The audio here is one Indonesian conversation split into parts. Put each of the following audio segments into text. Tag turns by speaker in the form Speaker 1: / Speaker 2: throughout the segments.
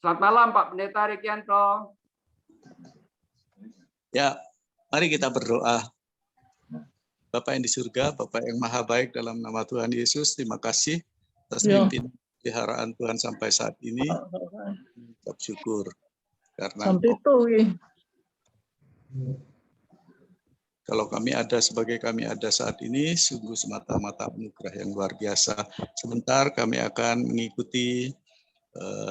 Speaker 1: Selamat malam Pak Pendeta Rikianto.
Speaker 2: Ya, mari kita berdoa. Bapak yang di surga, Bapak yang maha baik, dalam nama Tuhan Yesus, terima kasih atas pimpinan peliharaan Tuhan sampai saat ini. Ucap syukur. Karena kalau kami ada sebagai kami ada saat ini, sungguh semata-mata anugerah yang luar biasa. Sebentar kami akan mengikuti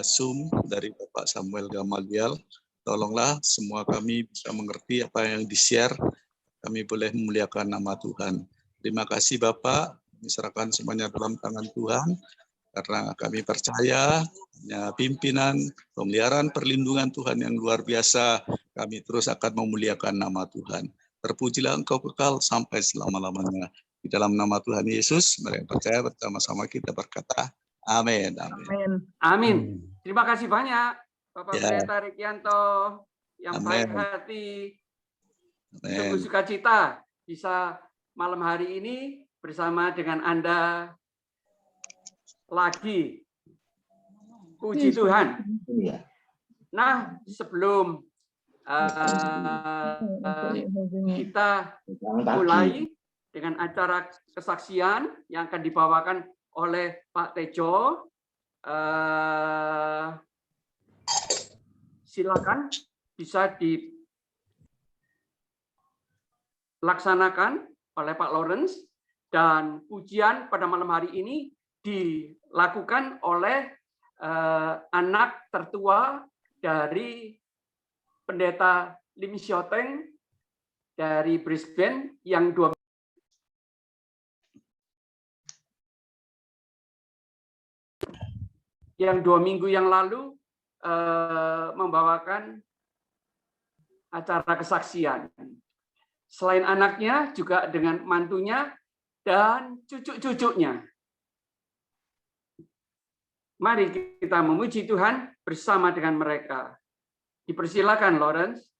Speaker 2: Zoom dari Bapak Samuel Gamaliel. Tolonglah semua kami bisa mengerti apa yang di-share. Kami boleh memuliakan nama Tuhan. Terima kasih Bapak, kami serahkan semuanya dalam tangan Tuhan, karena kami percaya pimpinan, pemeliharaan, perlindungan Tuhan yang luar biasa, kami terus akan memuliakan nama Tuhan. Terpujilah Engkau kekal sampai selama-lamanya. Di dalam nama Tuhan Yesus, mereka percaya bersama-sama kita berkata, amin.
Speaker 1: Amin. Amin. Terima kasih banyak Bapak Pendeta Rikianto yang baik hati. Sungguh sukacita bisa malam hari ini bersama dengan Anda lagi. Puji Tuhan. Nah, sebelum kita mulai dengan acara kesaksian yang akan dibawakan oleh Pak Tejo, silakan bisa dilaksanakan oleh Pak Lawrence, dan pujian pada malam hari ini dilakukan oleh anak tertua dari Pendeta Lim Sioteng dari Brisbane yang 2 minggu yang lalu membawakan acara kesaksian. Selain anaknya, juga dengan mantunya dan cucu-cucunya. Mari kita memuji Tuhan bersama dengan mereka. Dipersilakan, Lawrence.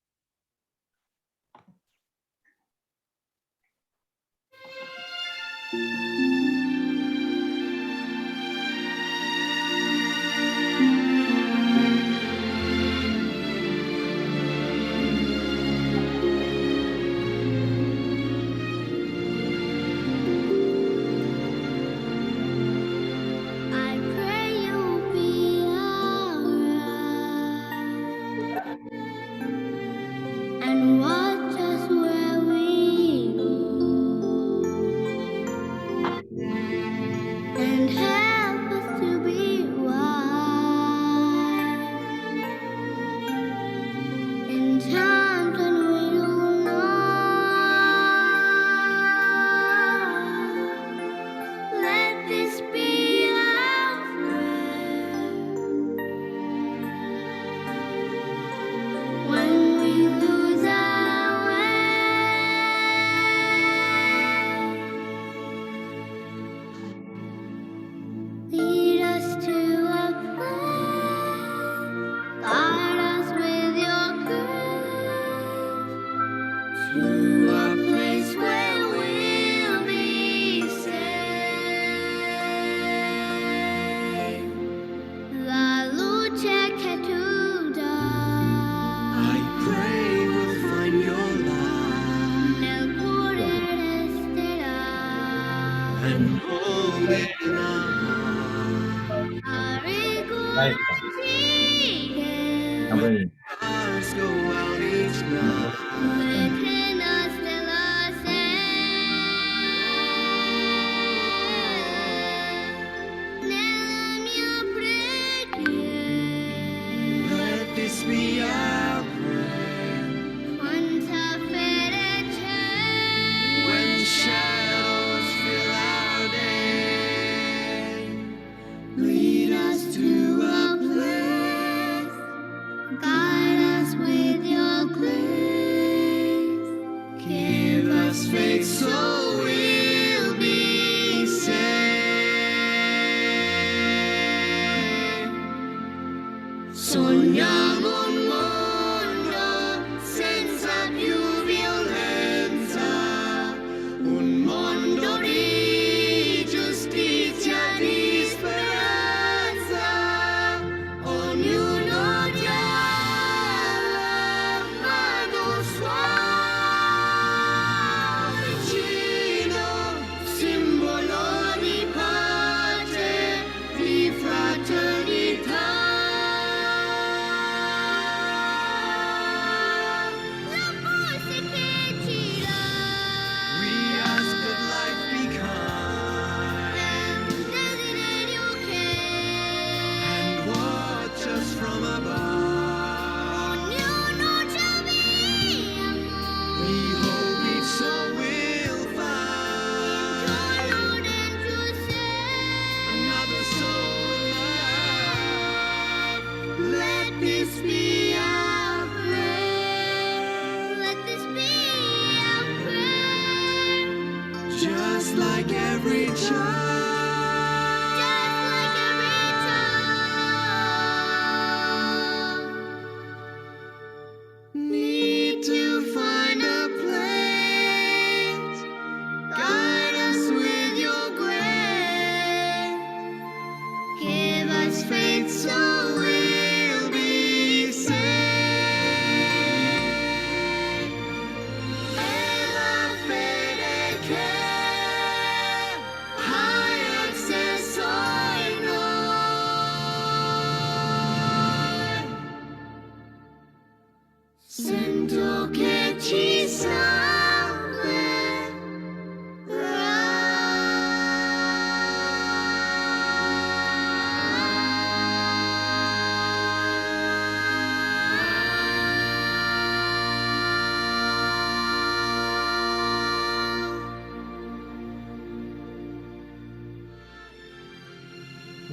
Speaker 3: You know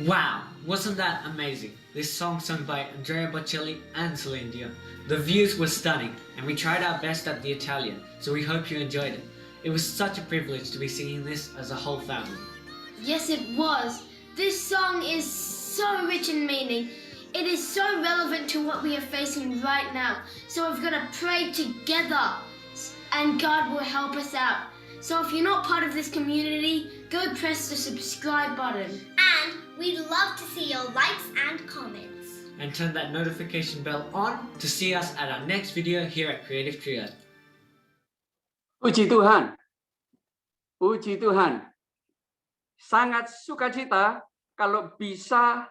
Speaker 3: Wow, wasn't that amazing? This song sung by Andrea Bocelli and Celine Dion. The views were stunning and we tried our best at the Italian, so we hope you enjoyed it. It was such a privilege to be singing this as a whole family.
Speaker 4: Yes, it was. This song is so rich in meaning. It is so relevant to what we are facing right now. So we've got to pray together and God will help us out. So if you're not part of this community, go press the subscribe button.
Speaker 5: And we'd love to see your likes and comments.
Speaker 3: And turn that notification bell on to see us at our next video here at Creative Triad.
Speaker 1: Puji Tuhan. Puji Tuhan. Sangat sukacita kalau bisa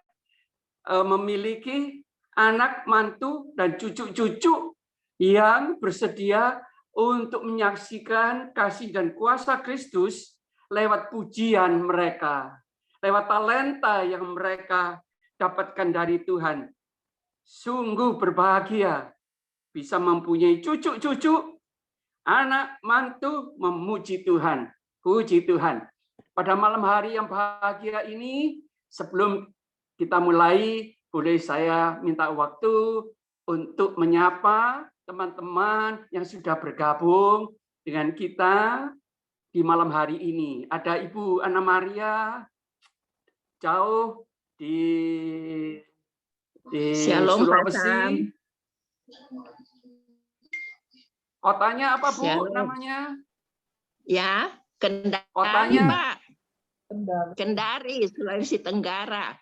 Speaker 1: memiliki anak, mantu, dan cucu-cucu yang bersedia untuk menyaksikan kasih dan kuasa Kristus lewat pujian mereka, lewat talenta yang mereka dapatkan dari Tuhan. Sungguh berbahagia bisa mempunyai cucu-cucu, anak, mantu memuji Tuhan. Puji Tuhan. Pada malam hari yang bahagia ini, sebelum kita mulai, boleh saya minta waktu untuk menyapa teman-teman yang sudah bergabung dengan kita di malam hari ini. Ada Ibu Anna Maria jauh di Sulawesi. Kotanya apa, Bu?
Speaker 6: Shalom.
Speaker 1: Namanya?
Speaker 6: Ya, Kendari,
Speaker 1: Kotanya?
Speaker 6: Pak. Kendari, Sulawesi Tenggara.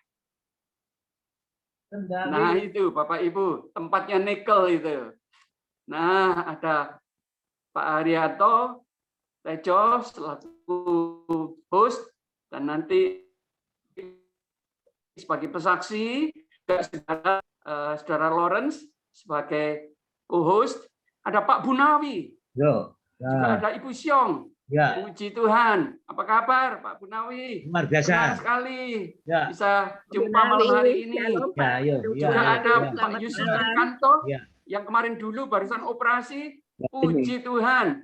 Speaker 1: Nah itu Bapak Ibu, tempatnya nikel itu. Nah ada Pak Haryanto Tejo selaku host dan nanti sebagai pesaksi, saudara Lawrence sebagai co-host, ada Pak Bunawi, juga ada Ibu Siong.
Speaker 7: Ya.
Speaker 1: Puji Tuhan. Apa kabar Pak Bunawi?
Speaker 7: Luar biasa.
Speaker 1: Senang sekali
Speaker 7: Ya.
Speaker 1: bisa jumpa malam hari ini.
Speaker 7: Ya,
Speaker 1: Juga ada Pak Yusuf Kanto
Speaker 7: Ya.
Speaker 1: yang kemarin dulu barusan operasi. Puji Tuhan.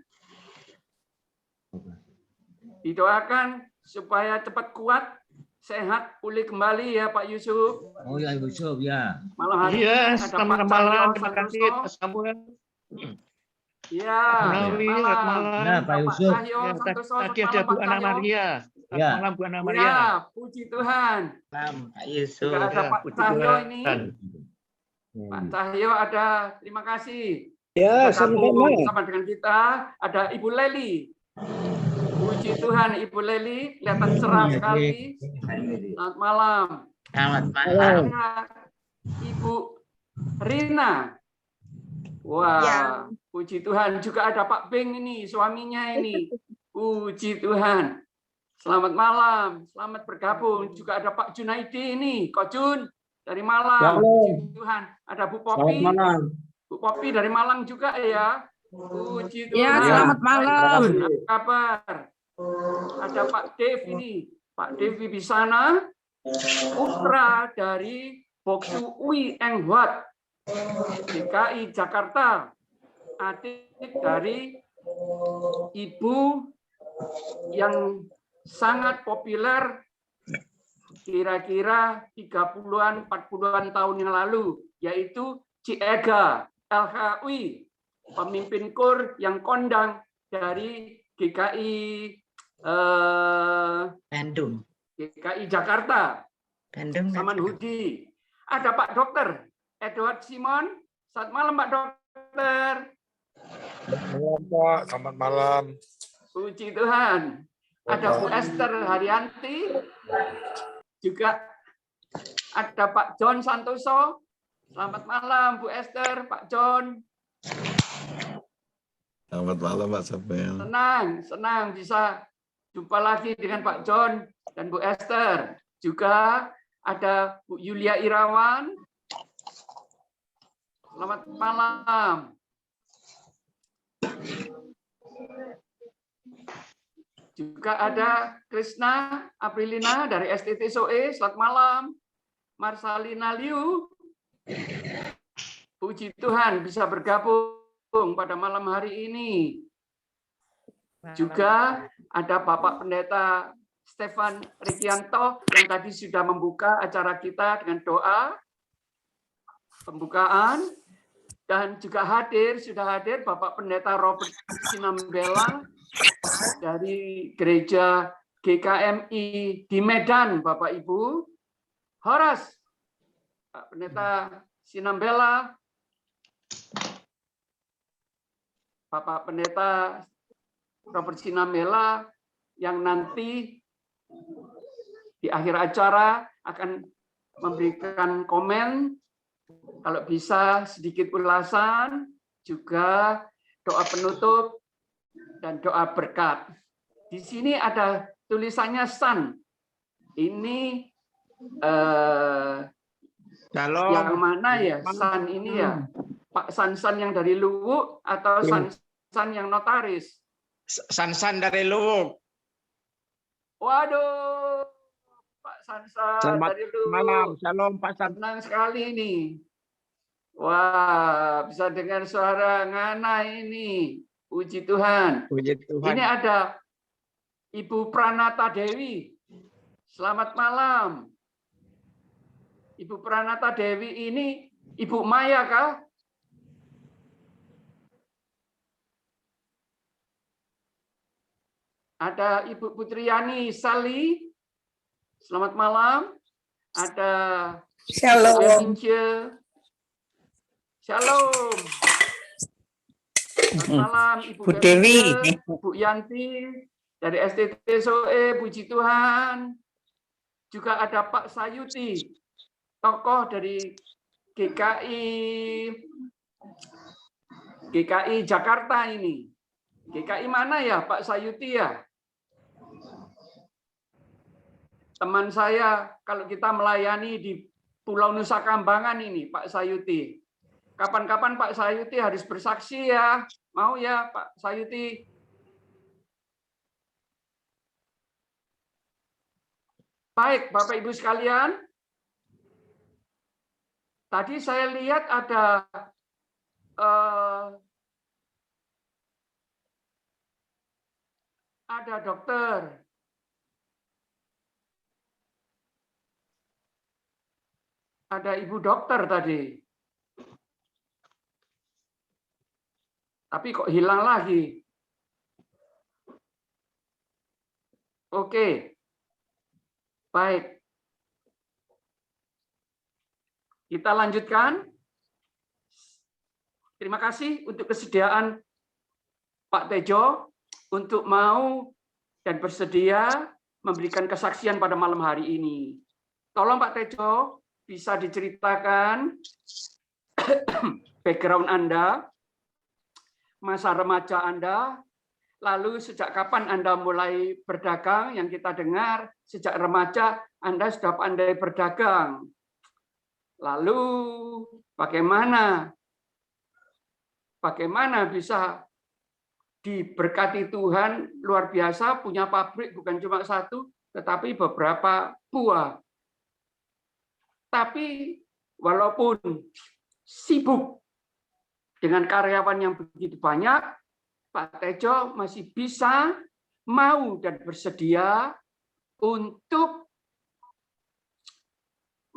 Speaker 1: Didoakan supaya cepat kuat, sehat, pulih kembali ya Pak Yusuf.
Speaker 7: Oh ya, Yusuf ya.
Speaker 1: Malam hari
Speaker 8: Iya,
Speaker 1: ada
Speaker 8: selamat
Speaker 1: Pak
Speaker 8: malam.
Speaker 1: Cahyo
Speaker 8: Terima kasih
Speaker 1: Santoso.
Speaker 8: Pak Samuel.
Speaker 1: Ya,
Speaker 8: Bunawi,
Speaker 1: selamat
Speaker 8: selamat
Speaker 1: malam.
Speaker 8: malam.
Speaker 7: Ya, Pak Yusuf.
Speaker 1: Cahyo
Speaker 8: Ya,
Speaker 1: Santoso,
Speaker 8: tadi
Speaker 1: selamat
Speaker 8: ada
Speaker 1: malam,
Speaker 8: Bu
Speaker 1: Pak
Speaker 8: Anna
Speaker 1: Cahyo.
Speaker 8: Maria. Selamat
Speaker 7: Ya.
Speaker 8: malam Bu Anna Maria.
Speaker 1: Ya, puji Tuhan.
Speaker 6: Pak Yusuf.
Speaker 1: Juga ada
Speaker 8: Ya,
Speaker 1: Pak
Speaker 8: puji
Speaker 1: Cahyo
Speaker 8: Tuhan.
Speaker 1: ini. Pak Cahyo ada, terima kasih.
Speaker 8: Ya,
Speaker 1: Bergabung bersama dengan kita ada Ibu Leli. Puji Tuhan Ibu Leli, kelihatan cerah sekali. Selamat malam.
Speaker 6: Selamat malam.
Speaker 1: Ada Ibu Rina. Wah, puji Tuhan. Juga ada Pak Beng ini, suaminya ini. Puji Tuhan. Selamat malam, selamat bergabung. Juga ada Pak Junaidi ini, Kok Jun dari Malang. Puji Tuhan. Ada Bu Popi. Bu Popi dari Malang juga ya. Puji Tuhan.
Speaker 9: Ya, selamat malam.
Speaker 1: Apa kabar? Ada Pak Dev ini, Pak Dev Wibisana, putra dari Boksu Ui Eng Huat, DKI Jakarta, adik dari ibu yang sangat populer kira-kira 30-an, 40-an tahun yang lalu, yaitu Ci Ega LHUI, pemimpin KUR yang kondang dari GKI
Speaker 6: Bandung.
Speaker 1: GKI Jakarta,
Speaker 6: Bandung.
Speaker 1: Saman Hudi. Ada Pak Dokter Edward Simon. Selamat malam Pak Dokter.
Speaker 8: Malam Pak, selamat malam.
Speaker 1: Puji Tuhan. Ada Bu Esther Haryanti. Juga ada Pak John Santoso. Selamat malam Bu Esther, Pak John.
Speaker 9: Selamat malam Pak Samuel.
Speaker 1: Senang bisa jumpa lagi dengan Pak John dan Bu Esther. Juga ada Bu Yulia Irawan. Selamat malam. Juga ada Krishna Aprilina dari STT SOE. Selamat malam. Marsalina Liu. Puji Tuhan bisa bergabung pada malam hari ini. Juga ada Bapak Pendeta Stefan Rikianto yang tadi sudah membuka acara kita dengan doa pembukaan, dan juga sudah hadir Bapak Pendeta Robert Sinambela dari Gereja GKMI di Medan, Bapak Ibu. Horas, Pak Pendeta Sinambela, Bapak Pendeta Robert Sinambela yang nanti di akhir acara akan memberikan komen, kalau bisa sedikit ulasan, juga doa penutup dan doa berkat. Di sini ada tulisannya San. Ini yang mana ya? San ini ya? Pak San yang dari Luwuk atau San yang notaris?
Speaker 10: San dari Luwuk.
Speaker 1: Waduh, Pak San dari Luwuk.
Speaker 10: Malam, shalom Pak San.
Speaker 1: Senang sekali ini. Wah, bisa dengar suara Ngana ini. Puji Tuhan.
Speaker 10: Puji Tuhan.
Speaker 1: Ini ada Ibu Pranata Dewi. Selamat malam. Ibu Pranata Dewi ini Ibu Maya kah? Ada Ibu Putriani Sali. Selamat malam. Ada
Speaker 11: Shalom.
Speaker 1: Shalom. Selamat malam Ibu
Speaker 11: Bu Dewi.
Speaker 1: Bu Yanti dari STT SOE, puji Tuhan. Juga ada Pak Sayuti, tokoh dari GKI Jakarta ini. GKI mana ya Pak Sayuti ya? Teman saya kalau kita melayani di Pulau Nusa Kambangan ini, Pak Sayuti. Kapan-kapan Pak Sayuti harus bersaksi ya. Mau ya Pak Sayuti? Baik, Bapak Ibu sekalian. Tadi saya lihat ada dokter. Ada ibu dokter tadi. Tapi kok hilang lagi? Oke. Baik. Kita lanjutkan. Terima kasih untuk kesediaan Pak Tejo untuk mau dan bersedia memberikan kesaksian pada malam hari ini. Tolong Pak Tejo bisa diceritakan background Anda, masa remaja Anda, lalu sejak kapan Anda mulai berdagang, yang kita dengar sejak remaja Anda sudah pandai berdagang. Lalu bagaimana bisa diberkati Tuhan luar biasa, punya pabrik bukan cuma satu, tetapi beberapa buah. Tapi walaupun sibuk dengan karyawan yang begitu banyak, Pak Tejo masih bisa, mau dan bersedia untuk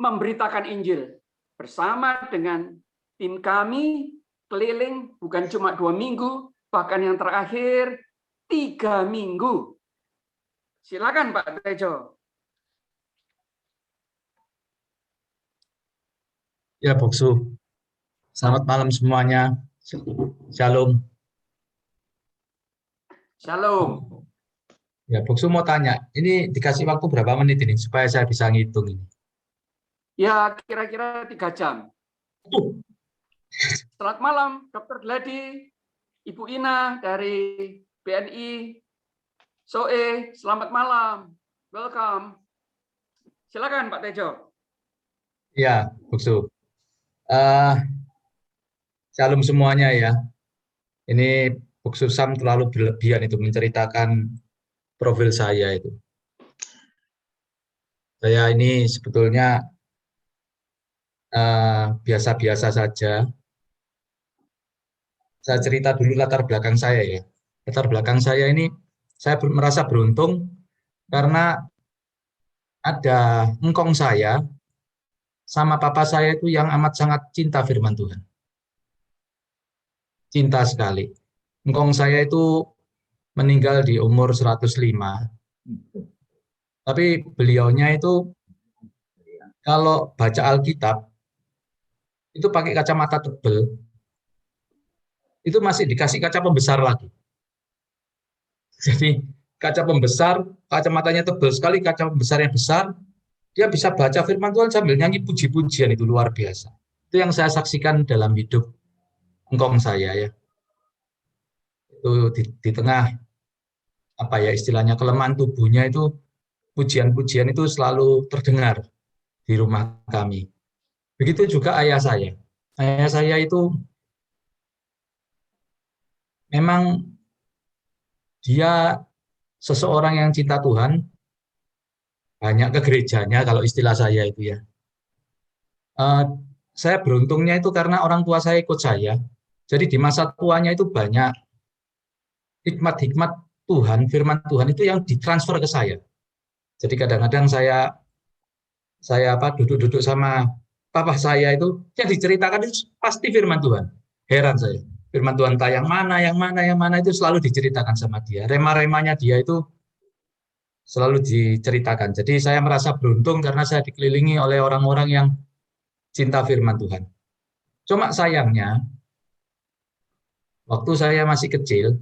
Speaker 1: memberitakan Injil bersama dengan tim kami keliling bukan cuma 2 minggu, bahkan yang terakhir 3 minggu Silakan Pak Tejo.
Speaker 12: Ya, Boksu. Selamat malam semuanya. Shalom.
Speaker 1: Shalom.
Speaker 12: Ya, Boksu mau tanya, ini dikasih waktu berapa menit ini supaya saya bisa ngitung ini?
Speaker 1: Ya, kira-kira 3 jam. Selamat malam, Dr. Gladi, Ibu Ina dari BNI, Soe, selamat malam. Welcome. Silakan Pak Tejo.
Speaker 12: Ya, Boksu. Shalom semuanya ya. Ini Boksu Sam terlalu berlebihan itu menceritakan profil saya itu. Saya ini sebetulnya biasa-biasa saja. Saya cerita dulu latar belakang saya ya. Latar belakang saya ini, saya merasa beruntung karena ada engkong saya sama papa saya itu yang amat sangat cinta firman Tuhan. Cinta sekali. Engkong saya itu meninggal di umur 105. Tapi beliaunya itu kalau baca Alkitab itu pakai kacamata tebal, itu masih dikasih kaca pembesar lagi. Jadi kaca pembesar, kacamatanya tebal sekali, kaca pembesarnya besar, dia bisa baca firman Tuhan sambil nyanyi puji-pujian, itu luar biasa. Itu yang saya saksikan dalam hidup engkong saya ya. Itu di tengah apa ya istilahnya kelemahan tubuhnya itu pujian-pujian itu selalu terdengar di rumah kami. Begitu juga ayah saya. Ayah saya itu memang dia seseorang yang cinta Tuhan, banyak ke gerejanya kalau istilah saya itu ya. Saya beruntungnya itu karena orang tua saya ikut saya. Jadi di masa tuanya itu banyak hikmat-hikmat Tuhan, firman Tuhan itu yang ditransfer ke saya. Jadi kadang-kadang saya duduk-duduk sama papa saya itu yang diceritakan itu pasti firman Tuhan. Heran saya. Firman Tuhan yang mana itu selalu diceritakan sama dia. Rema-remanya dia itu selalu diceritakan. Jadi saya merasa beruntung karena saya dikelilingi oleh orang-orang yang cinta firman Tuhan. Cuma sayangnya, waktu saya masih kecil,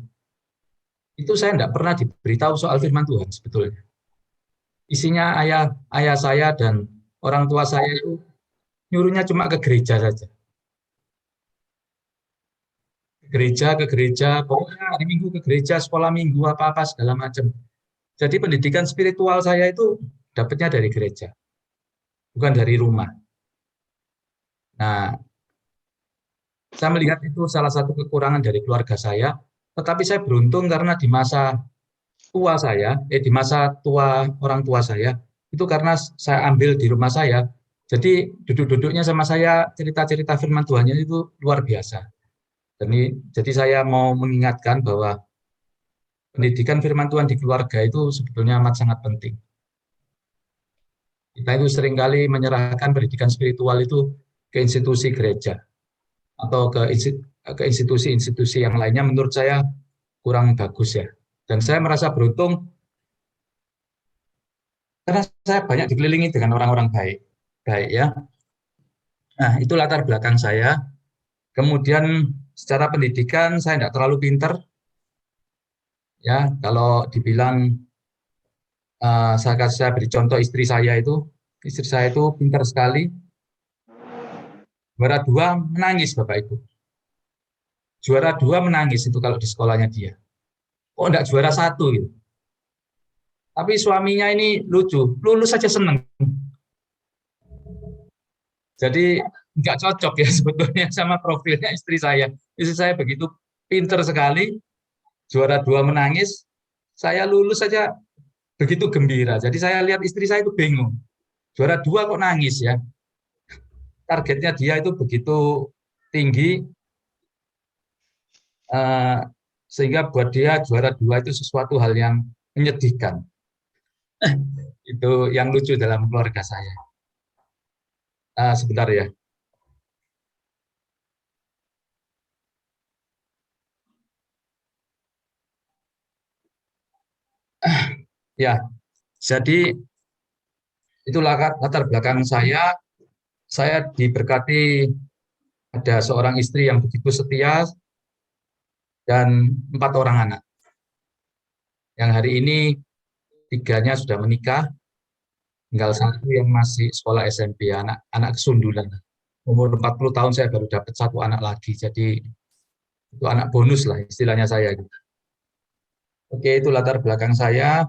Speaker 12: itu saya tidak pernah diberitahu soal firman Tuhan sebetulnya. Isinya ayah saya dan orang tua saya itu nyuruhnya cuma ke gereja saja. Ke gereja, pokoknya hari Minggu ke gereja, sekolah Minggu, apa-apa segala macam. Jadi pendidikan spiritual saya itu dapatnya dari gereja, bukan dari rumah. Nah, saya melihat itu salah satu kekurangan dari keluarga saya, tetapi saya beruntung karena di masa tua orang tua saya, itu karena saya ambil di rumah saya, jadi duduk-duduknya sama saya, cerita-cerita firman Tuhannya itu luar biasa. Jadi saya mau mengingatkan bahwa pendidikan firman Tuhan di keluarga itu sebetulnya amat sangat penting. Kita itu seringkali menyerahkan pendidikan spiritual itu ke institusi gereja atau ke institusi-institusi yang lainnya, menurut saya kurang bagus ya. Dan saya merasa beruntung karena saya banyak dikelilingi dengan orang-orang baik ya. Nah, itu latar belakang saya. Kemudian secara pendidikan saya tidak terlalu pinter. Ya, kalau dibilang saya beri contoh istri saya itu pintar sekali. Juara 2 menangis Bapak Ibu. Juara 2 menangis itu kalau di sekolahnya dia. Kok enggak juara 1 gitu. Tapi suaminya ini lucu, lulus saja seneng. Jadi enggak cocok ya sebetulnya sama profilnya istri saya. Istri saya begitu pintar sekali, juara 2 menangis, saya lulus saja begitu gembira. Jadi saya lihat istri saya itu bingung. Juara 2 kok nangis ya. Targetnya dia itu begitu tinggi, sehingga buat dia juara 2 itu sesuatu hal yang menyedihkan. Itu yang lucu dalam keluarga saya. Sebentar ya. Ya, Jadi itulah latar belakang saya. Saya diberkati ada seorang istri yang begitu setia dan 4 orang anak. Yang hari ini 3-nya sudah menikah, tinggal 1 yang masih sekolah SMP, anak kesundulan. Umur 40 tahun saya baru dapat 1 anak lagi, jadi itu anak bonus lah istilahnya saya. Oke, itu latar belakang saya.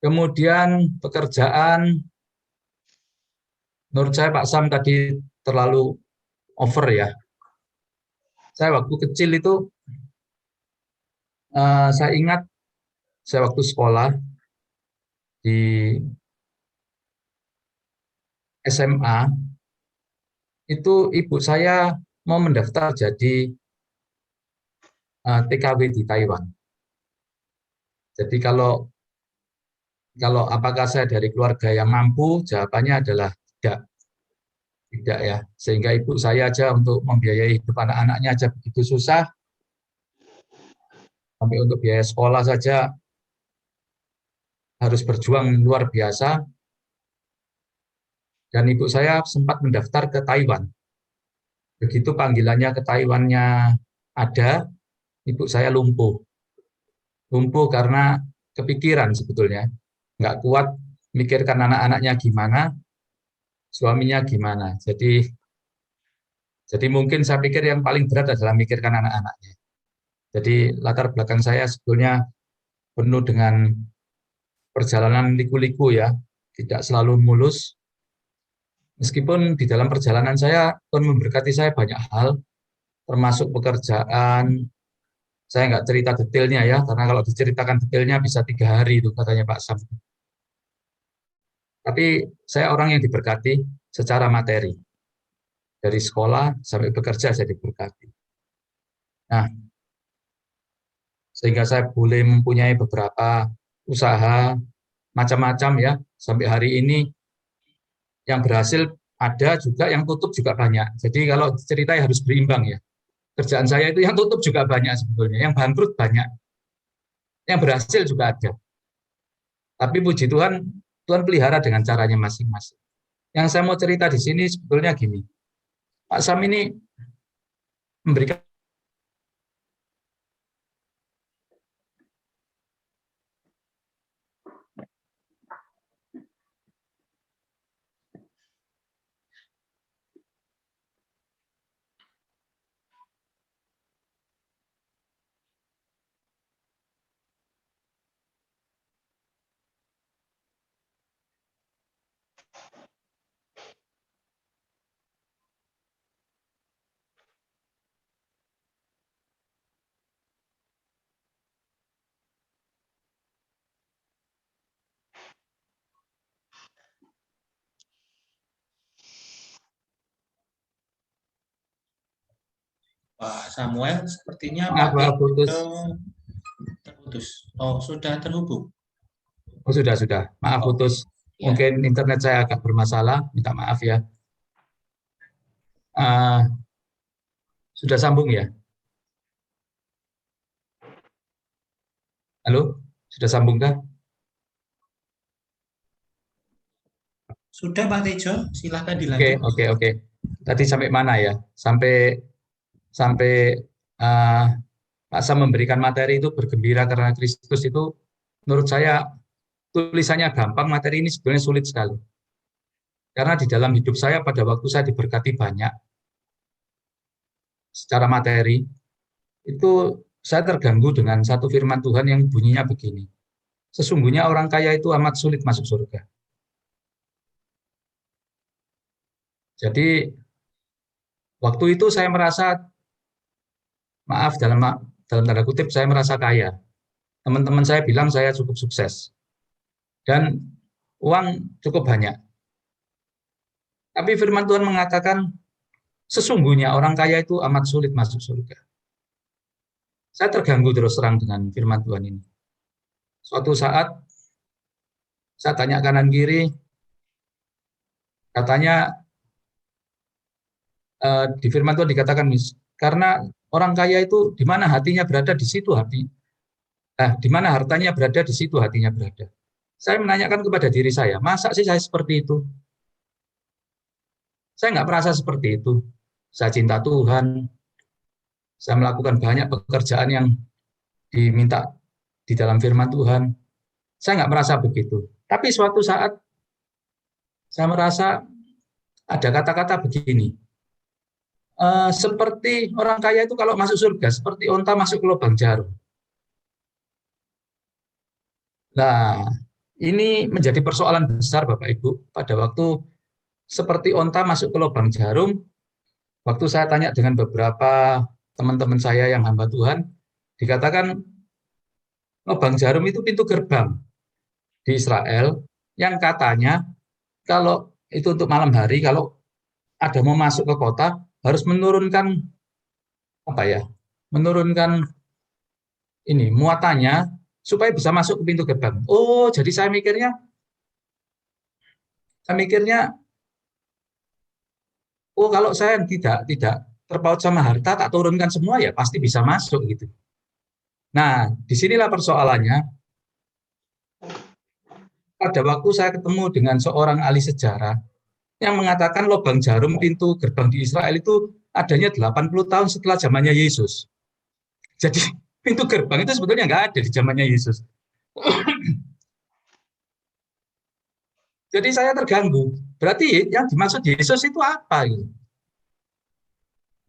Speaker 12: Kemudian pekerjaan, menurut saya Pak Sam tadi terlalu over ya. Saya waktu kecil itu, saya ingat saya waktu sekolah di SMA, itu ibu saya mau mendaftar jadi TKW di Taiwan. Jadi kalau apakah saya dari keluarga yang mampu, jawabannya adalah tidak. Tidak ya, sehingga ibu saya aja untuk membiayai hidup anak-anaknya aja begitu susah. Sampai untuk biaya sekolah saja harus berjuang luar biasa. Dan ibu saya sempat mendaftar ke Taiwan. Begitu panggilannya ke Taiwannya ada, ibu saya lumpuh. Lumpuh karena kepikiran sebetulnya. Nggak kuat mikirkan anak-anaknya gimana, suaminya gimana. Jadi mungkin saya pikir yang paling berat adalah mikirkan anak-anaknya. Jadi latar belakang saya sebetulnya penuh dengan perjalanan liku-liku ya, tidak selalu mulus. Meskipun di dalam perjalanan saya, Tuhan memberkati saya banyak hal, termasuk pekerjaan. Saya nggak cerita detailnya ya, karena kalau diceritakan detailnya bisa 3 hari itu katanya Pak Sam. Tapi saya orang yang diberkati secara materi. Dari sekolah sampai bekerja saya diberkati. Nah, sehingga saya boleh mempunyai beberapa usaha macam-macam ya, sampai hari ini yang berhasil ada juga, yang tutup juga banyak. Jadi kalau cerita harus berimbang ya. Kerjaan saya itu yang tutup juga banyak sebetulnya, yang bangkrut banyak. Yang berhasil juga ada. Tapi puji Tuhan, Tuhan pelihara dengan caranya masing-masing. Yang saya mau cerita di sini sebetulnya gini. Pak Sam ini memberikan
Speaker 13: Pak Samuel, sepertinya
Speaker 12: Pak
Speaker 13: putus. Terputus. Oh, sudah terhubung?
Speaker 12: Oh, sudah. Maaf putus.
Speaker 13: Ya.
Speaker 12: Mungkin internet saya agak bermasalah, minta maaf ya. Sudah sambung ya? Halo, sudah sambung kah?
Speaker 13: Sudah Pak Tejo, silahkan dilanjut.
Speaker 12: Oke. Tadi sampai mana ya? Sampai Pak Sam memberikan materi itu bergembira karena Kristus itu, menurut saya tulisannya gampang, materi ini sebenarnya sulit sekali. Karena di dalam hidup saya pada waktu saya diberkati banyak secara materi, itu saya terganggu dengan satu firman Tuhan yang bunyinya begini. Sesungguhnya orang kaya itu amat sulit masuk surga. Jadi waktu itu saya merasa, maaf dalam tanda kutip, saya merasa kaya. Teman-teman saya bilang saya cukup sukses. Dan uang cukup banyak. Tapi firman Tuhan mengatakan, sesungguhnya orang kaya itu amat sulit masuk surga. Saya terganggu terus terang dengan firman Tuhan ini. Suatu saat, saya tanya kanan kiri, katanya, di firman Tuhan dikatakan, karena orang kaya itu di mana hatinya berada, di situ hati. Di mana hartanya berada, di situ hatinya berada. saya menanyakan kepada diri saya, masa sih saya seperti itu? Saya nggak merasa seperti itu. Saya cinta Tuhan, saya melakukan banyak pekerjaan yang diminta di dalam firman Tuhan. Saya nggak merasa begitu. Tapi suatu saat saya merasa ada kata-kata begini, seperti orang kaya itu kalau masuk surga, seperti onta masuk ke lubang jarum. Nah, ini menjadi persoalan besar Bapak Ibu. Pada waktu seperti onta masuk ke lubang jarum, waktu saya tanya dengan beberapa teman-teman saya yang hamba Tuhan, dikatakan lubang jarum itu pintu gerbang di Israel yang katanya kalau itu untuk malam hari, kalau ada mau masuk ke kota harus menurunkan menurunkan ini muatannya supaya bisa masuk ke pintu gerbang. Oh, jadi saya mikirnya oh kalau saya tidak terpaut sama harta, tak turunkan semua ya pasti bisa masuk gitu. Nah, disinilah persoalannya. Pada waktu saya ketemu dengan seorang ahli sejarah yang mengatakan lubang jarum pintu gerbang di Israel itu adanya 80 tahun setelah zamannya Yesus. Jadi pintu gerbang itu sebetulnya nggak ada di zamannya Yesus. Jadi saya terganggu. Berarti yang dimaksud Yesus itu apa? Gitu?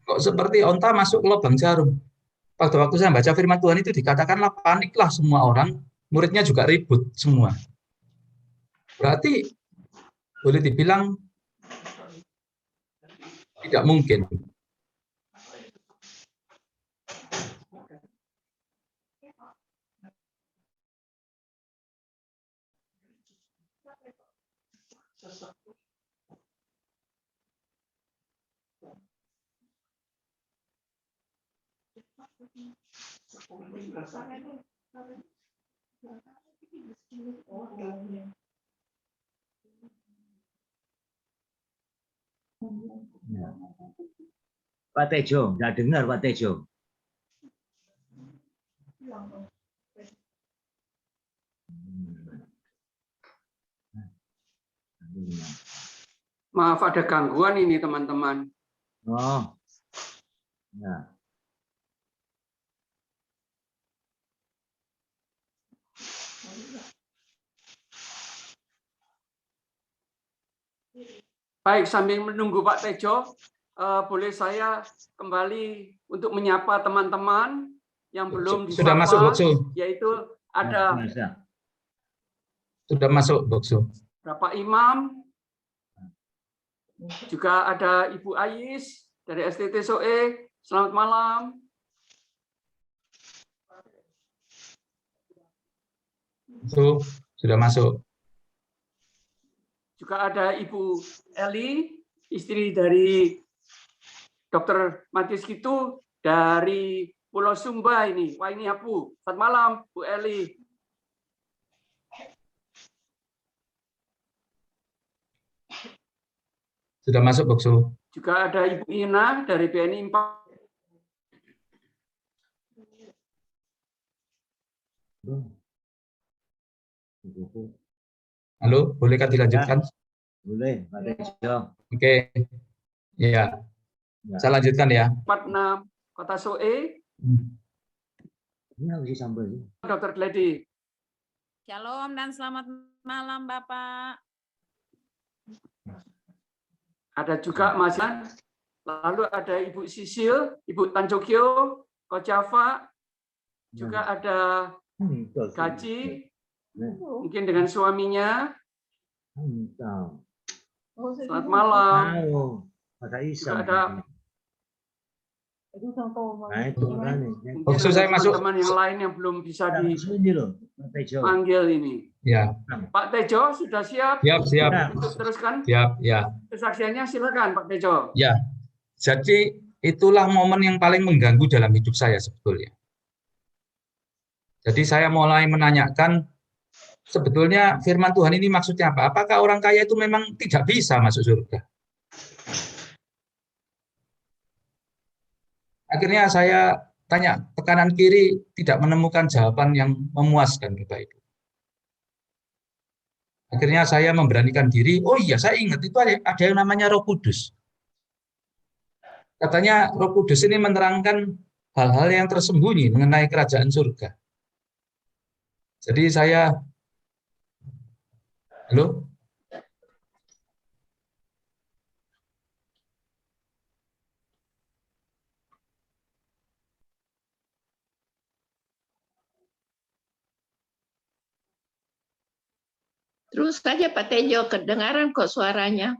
Speaker 12: Kok seperti onta masuk ke lubang jarum? Pada waktu saya baca firman Tuhan itu dikatakanlah paniklah semua orang, muridnya juga ribut semua. Berarti boleh dibilang tidak mungkin.
Speaker 7: Pak Tejo, nggak dengar Pak Tejo.
Speaker 1: Maaf ada gangguan ini teman-teman.
Speaker 7: Oh, ya.
Speaker 1: Baik, sambil menunggu Pak Tejo, boleh saya kembali untuk menyapa teman-teman yang belum disapa.
Speaker 12: Sudah masuk, Boksu.
Speaker 1: Yaitu ada
Speaker 12: sudah masuk, Boksu.
Speaker 1: Bapak Imam, juga ada Ibu Ais dari STT SOE. Selamat malam.
Speaker 12: Sudah masuk.
Speaker 1: Juga ada Ibu Eli, istri dari Dr. Matius Kitu dari Pulau Sumba ini. Wah ini Apu. Selamat malam, Bu Eli.
Speaker 12: Sudah masuk, Boksu.
Speaker 1: Juga ada Ibu Ina dari BNI 4.
Speaker 12: Halo, bolehkah dilanjutkan?
Speaker 7: Boleh, Pak Tejo.
Speaker 12: Oke. Ya. Saya lanjutkan ya.
Speaker 1: 46 Kota SOE.
Speaker 7: Ini harus disambung.
Speaker 1: Dr. Gledi.
Speaker 14: Shalom dan selamat malam Bapak.
Speaker 1: Ada juga Mas Yan. Lalu ada Ibu Sisil, Ibu Tanjokyo, Coach Java. Juga ada Gaji. Mungkin dengan suaminya. Selamat malam. Juga ada
Speaker 12: Boksu saya masuk.
Speaker 1: Teman-teman yang lain yang belum bisa dipanggil ini.
Speaker 12: Ya.
Speaker 1: Pak Tejo sudah siap?
Speaker 12: Siap.
Speaker 1: Untuk teruskan?
Speaker 12: Siap, ya.
Speaker 1: Kesaksiannya silakan Pak Tejo.
Speaker 12: Ya. Jadi itulah momen yang paling mengganggu dalam hidup saya sebetulnya. Jadi saya mulai menanyakan sebetulnya firman Tuhan ini maksudnya apa? Apakah orang kaya itu memang tidak bisa masuk surga? Akhirnya saya tanya ke kanan kiri, tidak menemukan jawaban yang memuaskan Bapak Ibu. Akhirnya saya memberanikan diri, oh iya saya ingat itu ada yang namanya Roh Kudus. Katanya Roh Kudus ini menerangkan hal-hal yang tersembunyi mengenai kerajaan surga. Jadi saya, halo?
Speaker 6: Terus saja Pak Tejo, kedengaran kok suaranya.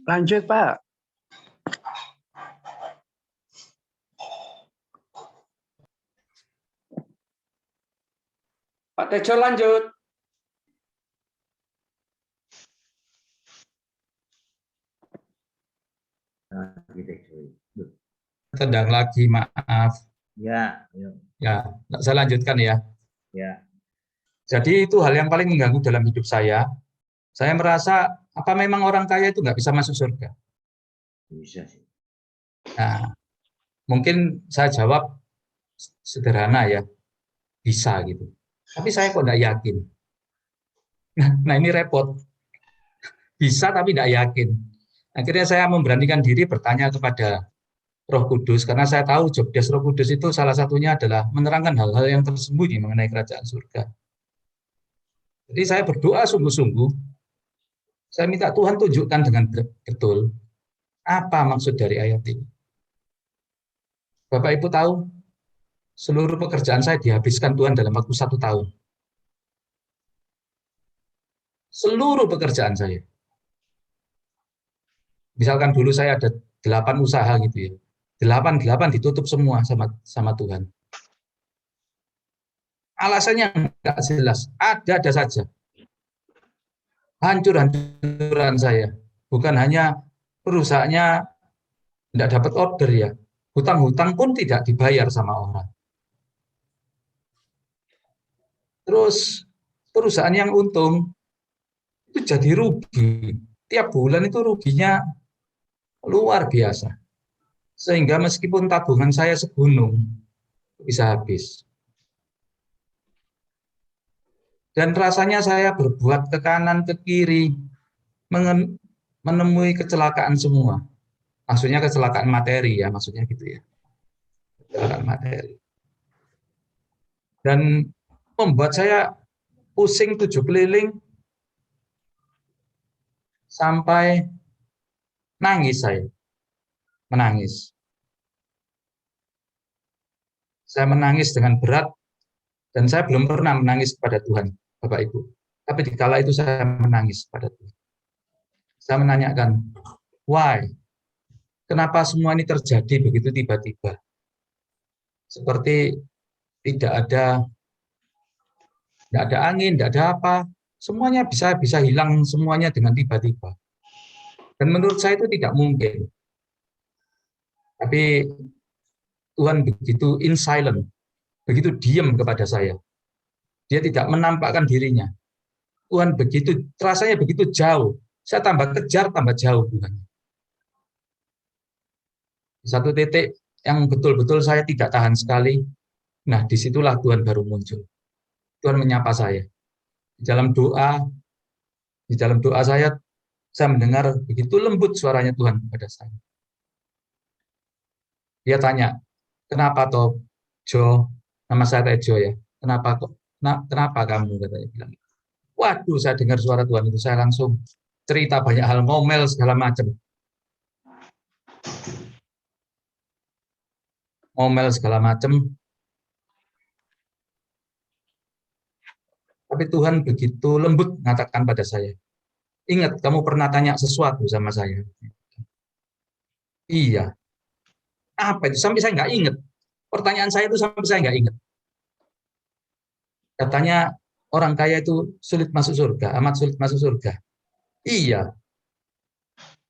Speaker 15: Lanjut, Pak.
Speaker 1: Pak Tejo lanjut.
Speaker 12: Tendang lagi, maaf.
Speaker 7: Ya,
Speaker 12: Ya, saya lanjutkan ya.
Speaker 7: ya.
Speaker 12: Jadi itu hal yang paling mengganggu dalam hidup saya. Saya merasa, apa memang orang kaya itu nggak bisa masuk surga?
Speaker 7: Bisa sih.
Speaker 12: Nah, mungkin saya jawab sederhana ya, bisa gitu. Tapi saya kok nggak yakin. Nah ini repot. Bisa tapi nggak yakin. Akhirnya saya memberanikan diri bertanya kepada Roh Kudus, karena saya tahu job desk Roh Kudus itu salah satunya adalah menerangkan hal-hal yang tersembunyi mengenai kerajaan surga. Jadi saya berdoa sungguh-sungguh, saya minta Tuhan tunjukkan dengan betul apa maksud dari ayat ini. Bapak Ibu tahu, seluruh pekerjaan saya dihabiskan Tuhan dalam waktu 1 tahun. Seluruh pekerjaan saya. Misalkan dulu saya ada 8 usaha gitu ya. 8 ditutup semua sama Tuhan. Alasannya nggak jelas, ada saja. Hancur-hancuran saya. Bukan hanya perusahaannya tidak dapat order ya, hutang-hutang pun tidak dibayar sama orang. Terus perusahaan yang untung itu jadi rugi. Tiap bulan itu ruginya luar biasa. Sehingga meskipun tabungan saya segunung, bisa habis. Dan rasanya saya berbuat ke kanan, ke kiri, menemui kecelakaan semua. Maksudnya kecelakaan materi ya, maksudnya gitu ya. Kecelakaan materi. Dan membuat saya pusing 7 keliling, sampai nangis saya. Menangis. Saya menangis dengan berat, dan saya belum pernah menangis pada Tuhan, Bapak Ibu. Tapi di kala itu saya menangis pada Tuhan. Saya menanyakan, why? Kenapa semua ini terjadi begitu tiba-tiba? Seperti tidak ada angin, tidak ada apa. Semuanya bisa hilang semuanya dengan tiba-tiba. Dan menurut saya itu tidak mungkin. Tapi Tuhan begitu in silent, begitu diam kepada saya. Dia tidak menampakkan dirinya. Tuhan begitu, rasanya begitu jauh. Saya tambah kejar, tambah jauh Tuhan. Di satu titik yang betul-betul saya tidak tahan sekali, nah disitulah Tuhan baru muncul. Tuhan menyapa saya. Di dalam doa saya mendengar begitu lembut suaranya Tuhan kepada saya. Dia tanya, kenapa toh Jo, nama saya Tejo ya, kenapa kamu, katanya bilang. Waduh, saya dengar suara Tuhan itu, saya langsung cerita banyak hal, ngomel segala macam. Tapi Tuhan begitu lembut mengatakan pada saya, ingat kamu pernah tanya sesuatu sama saya. Iya. Apa itu? Sampai saya nggak ingat. Pertanyaan saya itu sampai saya nggak ingat. Katanya orang kaya itu sulit masuk surga, amat sulit masuk surga. Iya.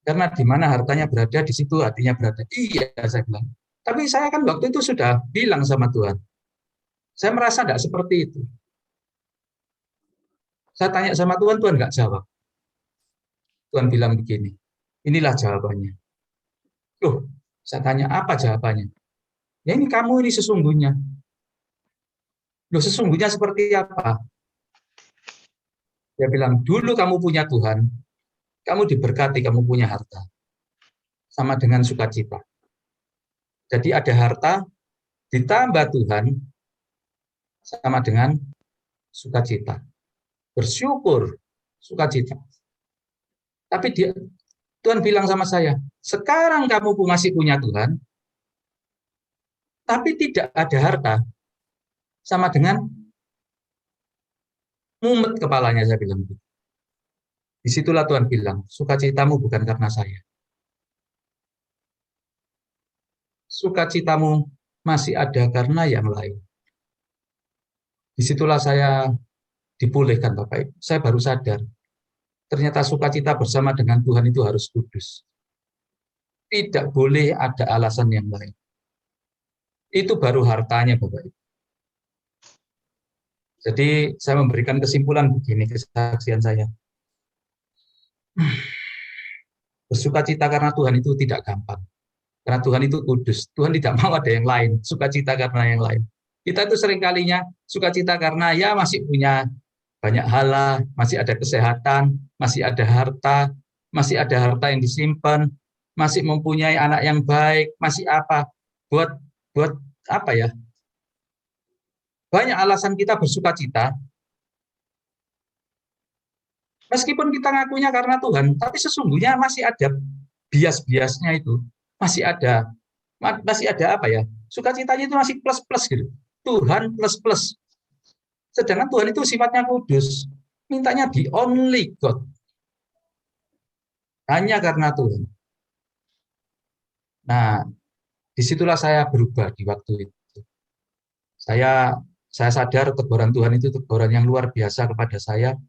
Speaker 12: Karena di mana hartanya berada, di situ hatinya berada. Iya, saya bilang. Tapi saya kan waktu itu sudah bilang sama Tuhan. Saya merasa tidak seperti itu. Saya tanya sama Tuhan, Tuhan nggak jawab. Tuhan bilang begini, inilah jawabannya. Loh, saya tanya apa jawabannya? Ya ini kamu ini sesungguhnya. Loh, sesungguhnya seperti apa? Dia bilang, dulu kamu punya Tuhan, kamu diberkati, kamu punya harta. Sama dengan sukacita. Jadi ada harta, ditambah Tuhan, sama dengan sukacita. Bersyukur, sukacita. Tapi Tuhan bilang sama saya, sekarang kamu masih punya Tuhan, tapi tidak ada harta, sama dengan mumet kepalanya, saya bilang. Disitulah Tuhan bilang, sukacitamu bukan karena saya. Sukacitamu masih ada karena yang lain. Disitulah saya dipulihkan, Bapak Ibu. Saya baru sadar, ternyata sukacita bersama dengan Tuhan itu harus kudus. Tidak boleh ada alasan yang lain. Itu baru hartanya, Bapak Ibu. Jadi saya memberikan kesimpulan begini, kesaksian saya. Bersukacita karena Tuhan itu tidak gampang. Karena Tuhan itu kudus. Tuhan tidak mau ada yang lain. Sukacita karena yang lain. Kita itu seringkalinya sukacita karena ya masih punya banyak hal, masih ada kesehatan, masih ada harta yang disimpan, masih mempunyai anak yang baik, masih apa? Buat apa ya? Banyak alasan kita bersukacita. Meskipun kita ngakunya karena Tuhan, tapi sesungguhnya masih ada bias-biasnya itu. Masih ada apa ya? Sukacitanya itu masih plus-plus gitu. Tuhan plus-plus. Sedangkan Tuhan itu sifatnya kudus. Mintanya the only God. Hanya karena Tuhan. Nah, disitulah saya berubah di waktu itu. Saya sadar teguran Tuhan itu teguran yang luar biasa kepada saya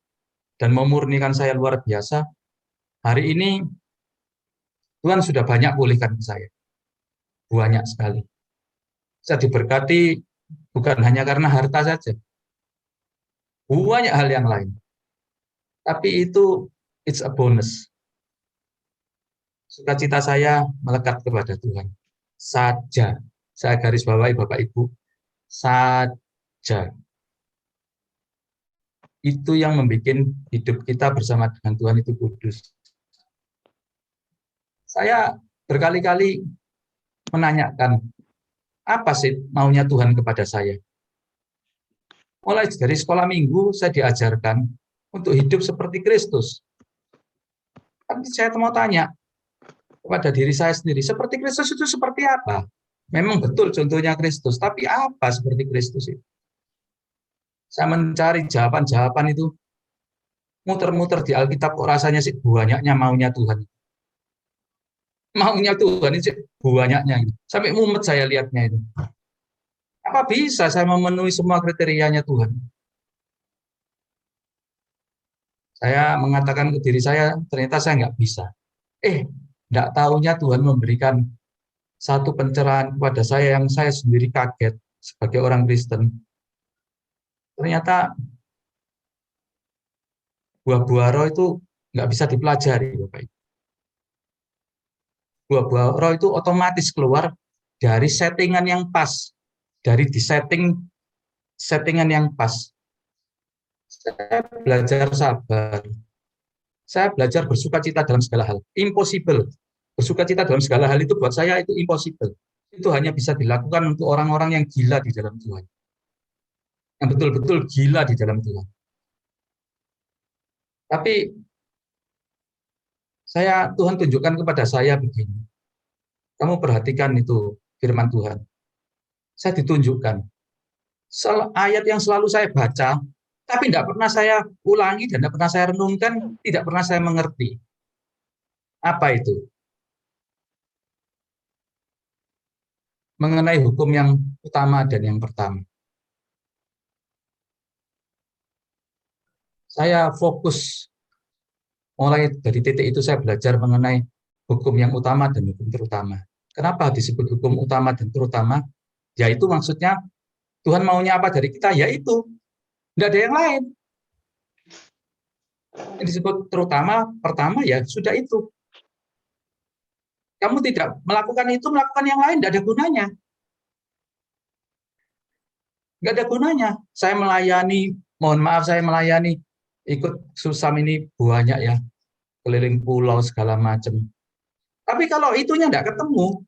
Speaker 12: dan memurnikan saya luar biasa. Hari ini Tuhan sudah banyak pulihkan saya. Banyak sekali. Saya diberkati bukan hanya karena harta saja. Banyak hal yang lain. Tapi itu it's a bonus. Sukacita saya melekat kepada Tuhan. Saja. Saya garis bawahi Bapak Ibu. Saja. Itu yang membuat hidup kita bersama dengan Tuhan itu kudus. Saya berkali-kali menanyakan, apa sih maunya Tuhan kepada saya? Mulai dari sekolah minggu, saya diajarkan untuk hidup seperti Kristus. Tapi saya mau tanya kepada diri saya sendiri, seperti Kristus itu seperti apa? Memang betul contohnya Kristus, tapi apa seperti Kristus itu? Saya mencari jawaban-jawaban itu, muter-muter di Alkitab, kok rasanya sih banyaknya maunya Tuhan. Maunya Tuhan itu banyaknya. Sampai mumet saya lihatnya itu. Apa bisa saya memenuhi semua kriterianya Tuhan? Saya mengatakan ke diri saya, ternyata saya nggak bisa. Nggak taunya Tuhan memberikan satu pencerahan kepada saya yang saya sendiri kaget sebagai orang Kristen. Ternyata buah-buah roh itu nggak bisa dipelajari, Bapak Ibu. Buah-buah roh itu otomatis keluar dari settingan yang pas, dari settingan yang pas. Saya belajar sabar, saya belajar bersukacita dalam segala hal. Impossible. Bersukacita dalam segala hal itu buat saya itu impossible. Itu hanya bisa dilakukan untuk orang-orang yang gila di dalam Tuhan. Yang betul-betul gila di dalam Tuhan. Tapi Tuhan tunjukkan kepada saya begini. Kamu perhatikan itu firman Tuhan. Saya ditunjukkan. Ayat yang selalu saya baca, tapi tidak pernah saya ulangi dan tidak pernah saya renungkan, tidak pernah saya mengerti. Apa itu? Mengenai hukum yang utama dan yang pertama. Saya fokus, mulai dari titik itu saya belajar mengenai hukum yang utama dan hukum terutama. Kenapa disebut hukum utama dan terutama? Yaitu maksudnya Tuhan maunya apa dari kita? Yaitu tidak ada yang lain. Yang disebut terutama, pertama ya sudah itu. kamu tidak melakukan itu, melakukan yang lain, tidak ada gunanya. Nggak ada gunanya. Saya melayani, mohon maaf saya melayani, ikut susam ini banyak ya, keliling pulau segala macam. Tapi kalau itunya tidak ketemu,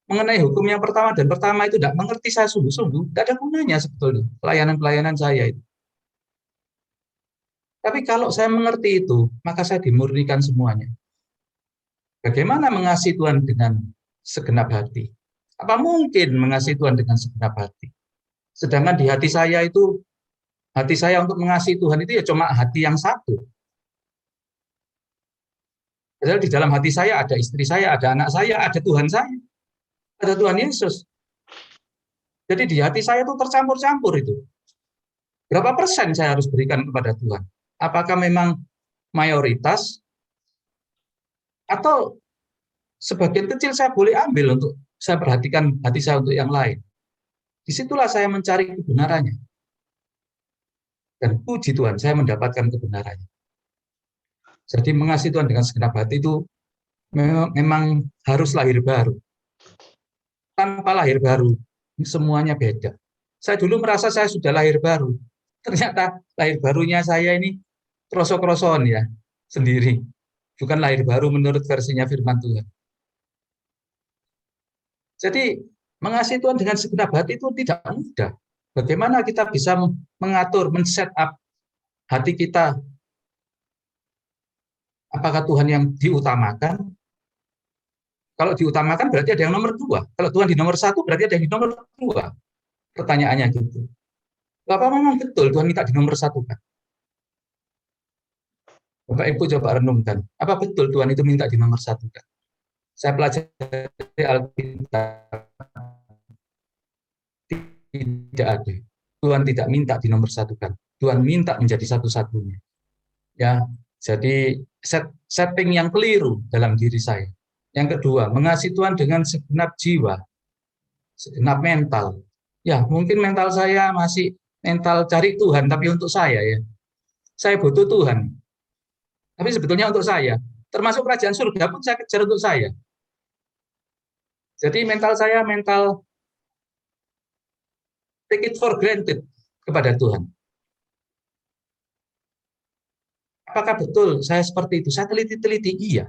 Speaker 12: mengenai hukum yang pertama dan pertama itu tidak mengerti saya sungguh-sungguh, tidak ada gunanya sebetulnya pelayanan-pelayanan saya itu. Tapi kalau saya mengerti itu, maka saya dimurnikan semuanya. Bagaimana mengasihi Tuhan dengan segenap hati? Apa mungkin mengasihi Tuhan dengan segenap hati? Sedangkan di hati saya itu, hati saya untuk mengasihi Tuhan itu ya cuma hati yang satu. Padahal di dalam hati saya ada istri saya, ada anak saya, ada Tuhan saya. Ada Tuhan Yesus. Jadi di hati saya itu tercampur-campur itu. Berapa persen saya harus berikan kepada Tuhan? Apakah memang mayoritas? Atau sebagian kecil saya boleh ambil untuk saya perhatikan hati saya untuk yang lain? Disitulah saya mencari kebenarannya. Dan puji Tuhan, saya mendapatkan kebenarannya. Jadi mengasihi Tuhan dengan segenap hati itu memang harus lahir baru. Tanpa lahir baru, semuanya beda. Saya dulu merasa saya sudah lahir baru. Ternyata lahir barunya saya ini krosok-kroson ya, sendiri. Bukan lahir baru menurut versinya firman Tuhan. Jadi, mengasihi Tuhan dengan segenap hati itu tidak mudah. Bagaimana kita bisa mengatur, men-set up hati kita? Apakah Tuhan yang diutamakan? Kalau diutamakan berarti ada yang nomor 2. Kalau Tuhan di nomor 1 berarti ada yang di nomor 2. Pertanyaannya gitu. Apa memang betul Tuhan minta di nomor 1 kan? Bapak Ibu coba renungkan. Apa betul Tuhan itu minta di nomor 1 kan? Saya pelajari Alkitab. Tidak ada. Tuhan tidak minta di nomor 1 kan? Tuhan minta menjadi satu-satunya. Ya, jadi setting yang keliru dalam diri saya. Yang kedua, mengasihi Tuhan dengan segenap jiwa, segenap mental. Ya, mungkin mental saya masih mental cari Tuhan, tapi untuk saya ya. Saya butuh Tuhan. Tapi sebetulnya untuk saya, termasuk kerajaan surga pun saya kejar untuk saya. Jadi mental saya mental take it for granted kepada Tuhan. Apakah betul saya seperti itu? Saya teliti-teliti, iya.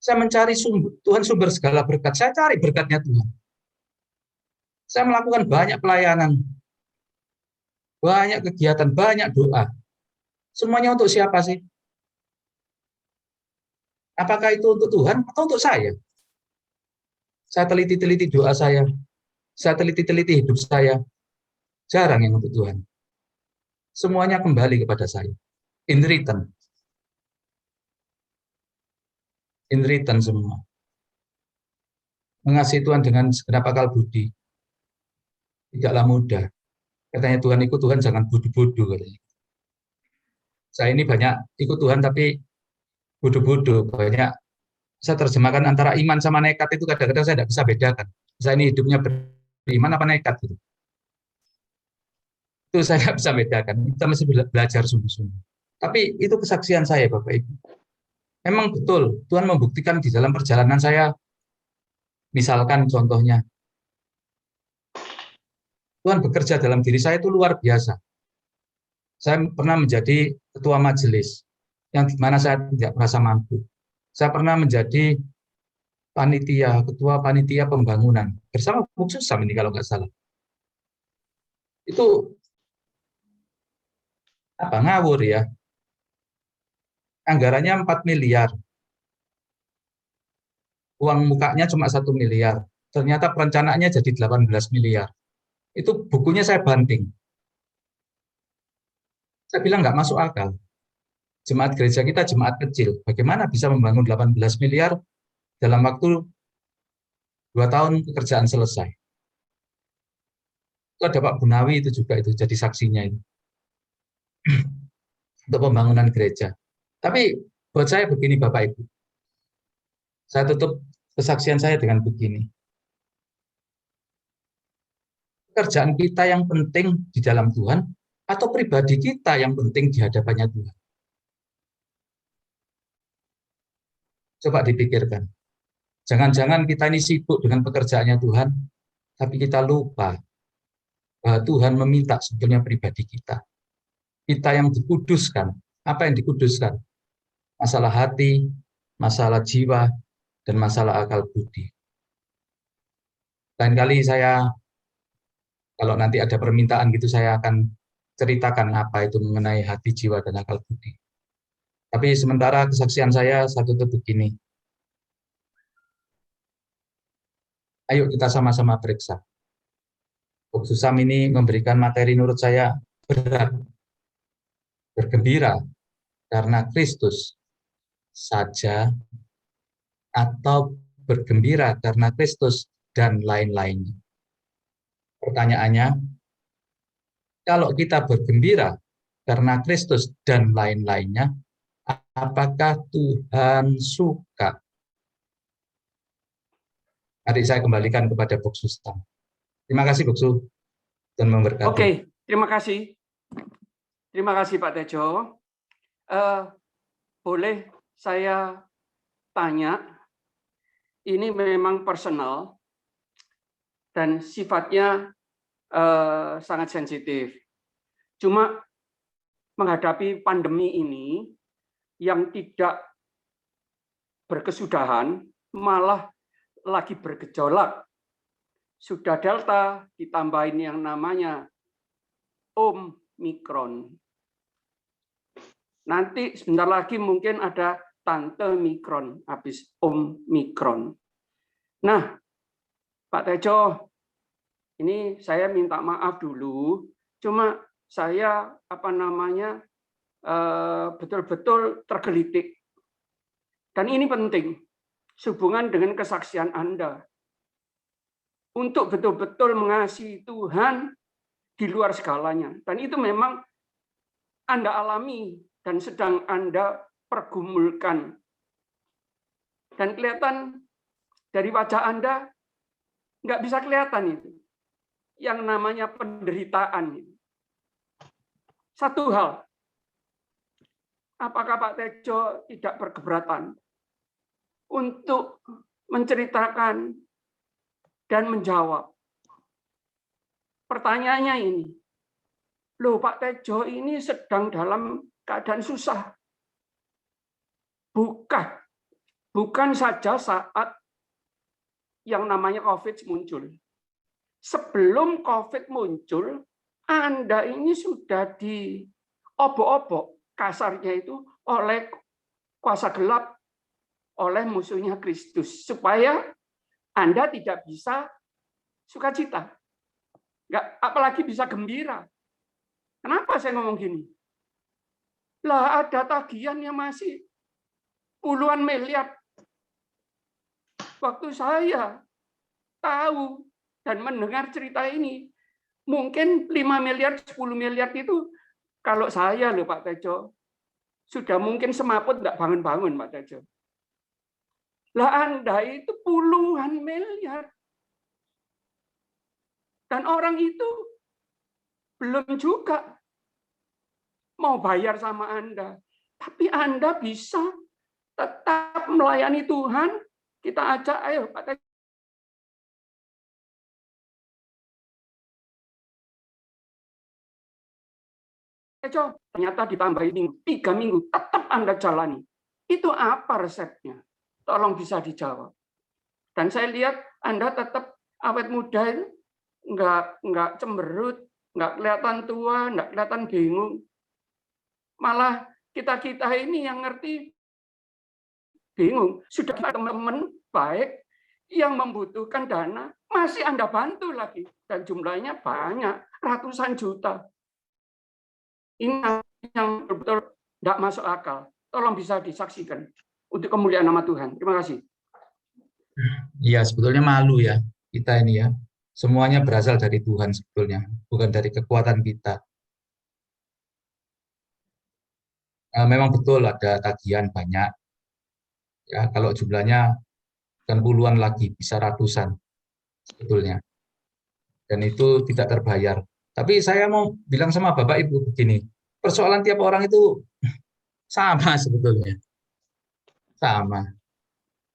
Speaker 12: Saya mencari Tuhan sumber segala berkat. Saya cari berkatnya Tuhan. Saya melakukan banyak pelayanan, banyak kegiatan, banyak doa. Semuanya untuk siapa sih? Apakah itu untuk Tuhan atau untuk saya? Saya teliti-teliti doa saya teliti-teliti hidup saya. Jarang yang untuk Tuhan. Semuanya kembali kepada saya. In return. In return semua. Mengasihi Tuhan dengan segenap akal budi. Tidaklah mudah. Katanya Tuhan ikut Tuhan jangan bodoh-bodoh. Saya ini banyak ikut Tuhan tapi bodoh-bodoh. Banyak saya terjemahkan antara iman sama nekat itu kadang-kadang saya tidak bisa bedakan. Saya ini hidupnya beriman apa nekat gitu. Itu saya nggak bisa bedakan. Kita masih belajar sungguh-sungguh. Tapi itu kesaksian saya Bapak Ibu. Memang betul, Tuhan membuktikan di dalam perjalanan saya, misalkan contohnya, Tuhan bekerja dalam diri saya itu luar biasa. Saya pernah menjadi ketua majelis, yang dimana saya tidak merasa mampu. Saya pernah menjadi ketua panitia pembangunan, bersama Bu Susam ini kalau nggak salah. Itu, ngawur ya. Anggarannya 4 miliar. Uang mukanya cuma 1 miliar. Ternyata perencanaannya jadi 18 miliar. Itu bukunya saya banting. Saya bilang nggak masuk akal. Jemaat gereja kita jemaat kecil. Bagaimana bisa membangun 18 miliar dalam waktu 2 tahun pekerjaan selesai. Itu ada Pak Bunawi itu juga itu jadi saksinya itu. Untuk pembangunan gereja. Tapi buat saya begini Bapak Ibu. Saya tutup kesaksian saya dengan begini. Pekerjaan kita yang penting di dalam Tuhan atau pribadi kita yang penting di hadapannya Tuhan? Coba dipikirkan. Jangan-jangan kita ini sibuk dengan pekerjaannya Tuhan, tapi kita lupa bahwa Tuhan meminta sebetulnya pribadi kita. Kita yang dikuduskan. Apa yang dikuduskan? Masalah hati, masalah jiwa, dan masalah akal budi. Lain kali saya, kalau nanti ada permintaan gitu, saya akan ceritakan apa itu mengenai hati, jiwa, dan akal budi. Tapi sementara kesaksian saya satu begini. Ayo kita sama-sama periksa. Bob Susam ini memberikan materi menurut saya berat. Bergembira karena Kristus saja atau bergembira karena Kristus dan lain-lainnya. Pertanyaannya, kalau kita bergembira karena Kristus dan lain-lainnya, apakah Tuhan suka? Mari saya kembalikan kepada Bob Susam. Terima kasih, Buksu, dan memberkati.
Speaker 1: Oke, terima kasih. Terima kasih, Pak Tejo. Boleh saya tanya, ini memang personal dan sifatnya sangat sensitif. Cuma menghadapi pandemi ini yang tidak berkesudahan, malah lagi bergejolak. Sudah Delta, ditambahin yang namanya Omikron. Nanti sebentar lagi mungkin ada Tante Mikron, habis Omikron. Nah, Pak Tejo, ini saya minta maaf dulu, cuma saya betul-betul tergelitik. Dan ini penting, sehubungan dengan kesaksian Anda. Untuk betul-betul mengasihi Tuhan di luar segalanya. Dan itu memang Anda alami dan sedang Anda pergumulkan. Dan kelihatan dari wajah Anda, nggak bisa kelihatan itu. Yang namanya penderitaan. Satu hal, apakah Pak Tejo tidak berkeberatan untuk menceritakan dan menjawab? Pertanyaannya ini, loh Pak Tejo ini sedang dalam keadaan susah. Bukan saja saat yang namanya COVID muncul. Sebelum COVID muncul, Anda ini sudah diobok-obok, kasarnya itu, oleh kuasa gelap, oleh musuhnya Kristus, supaya Anda tidak bisa sukacita. Nggak, apalagi bisa gembira. Kenapa saya ngomong gini? Lah ada tagihan yang masih puluhan miliar. Waktu saya tahu dan mendengar cerita ini, mungkin 5 miliar, 10 miliar itu, kalau saya loh Pak Tejo, sudah mungkin semaput nggak bangun-bangun Pak Tejo. Lah Anda itu puluhan miliar. Dan orang itu belum juga mau bayar sama Anda. Tapi Anda bisa tetap melayani Tuhan. Kita ajak, ayo Pak Tejo, ternyata ditambahin 3 minggu, tetap Anda jalani. Itu apa resepnya? Tolong bisa dijawab. Dan saya lihat Anda tetap awet muda itu, nggak cemberut, nggak kelihatan tua, nggak kelihatan bingung. Malah kita-kita ini yang ngerti bingung. Sudah teman-teman baik yang membutuhkan dana, masih Anda bantu lagi. Dan jumlahnya banyak, ratusan juta. Ini yang betul-betul tidak masuk akal. Tolong bisa disaksikan untuk kemuliaan nama Tuhan. Terima kasih.
Speaker 12: Iya, sebetulnya malu ya kita ini ya. Semuanya berasal dari Tuhan sebetulnya, bukan dari kekuatan kita. Memang betul ada tagihan banyak. Ya, kalau jumlahnya kan puluhan lagi, bisa ratusan sebetulnya. Dan itu tidak terbayar. Tapi saya mau bilang sama Bapak Ibu begini, persoalan tiap orang itu sama sebetulnya. Sama.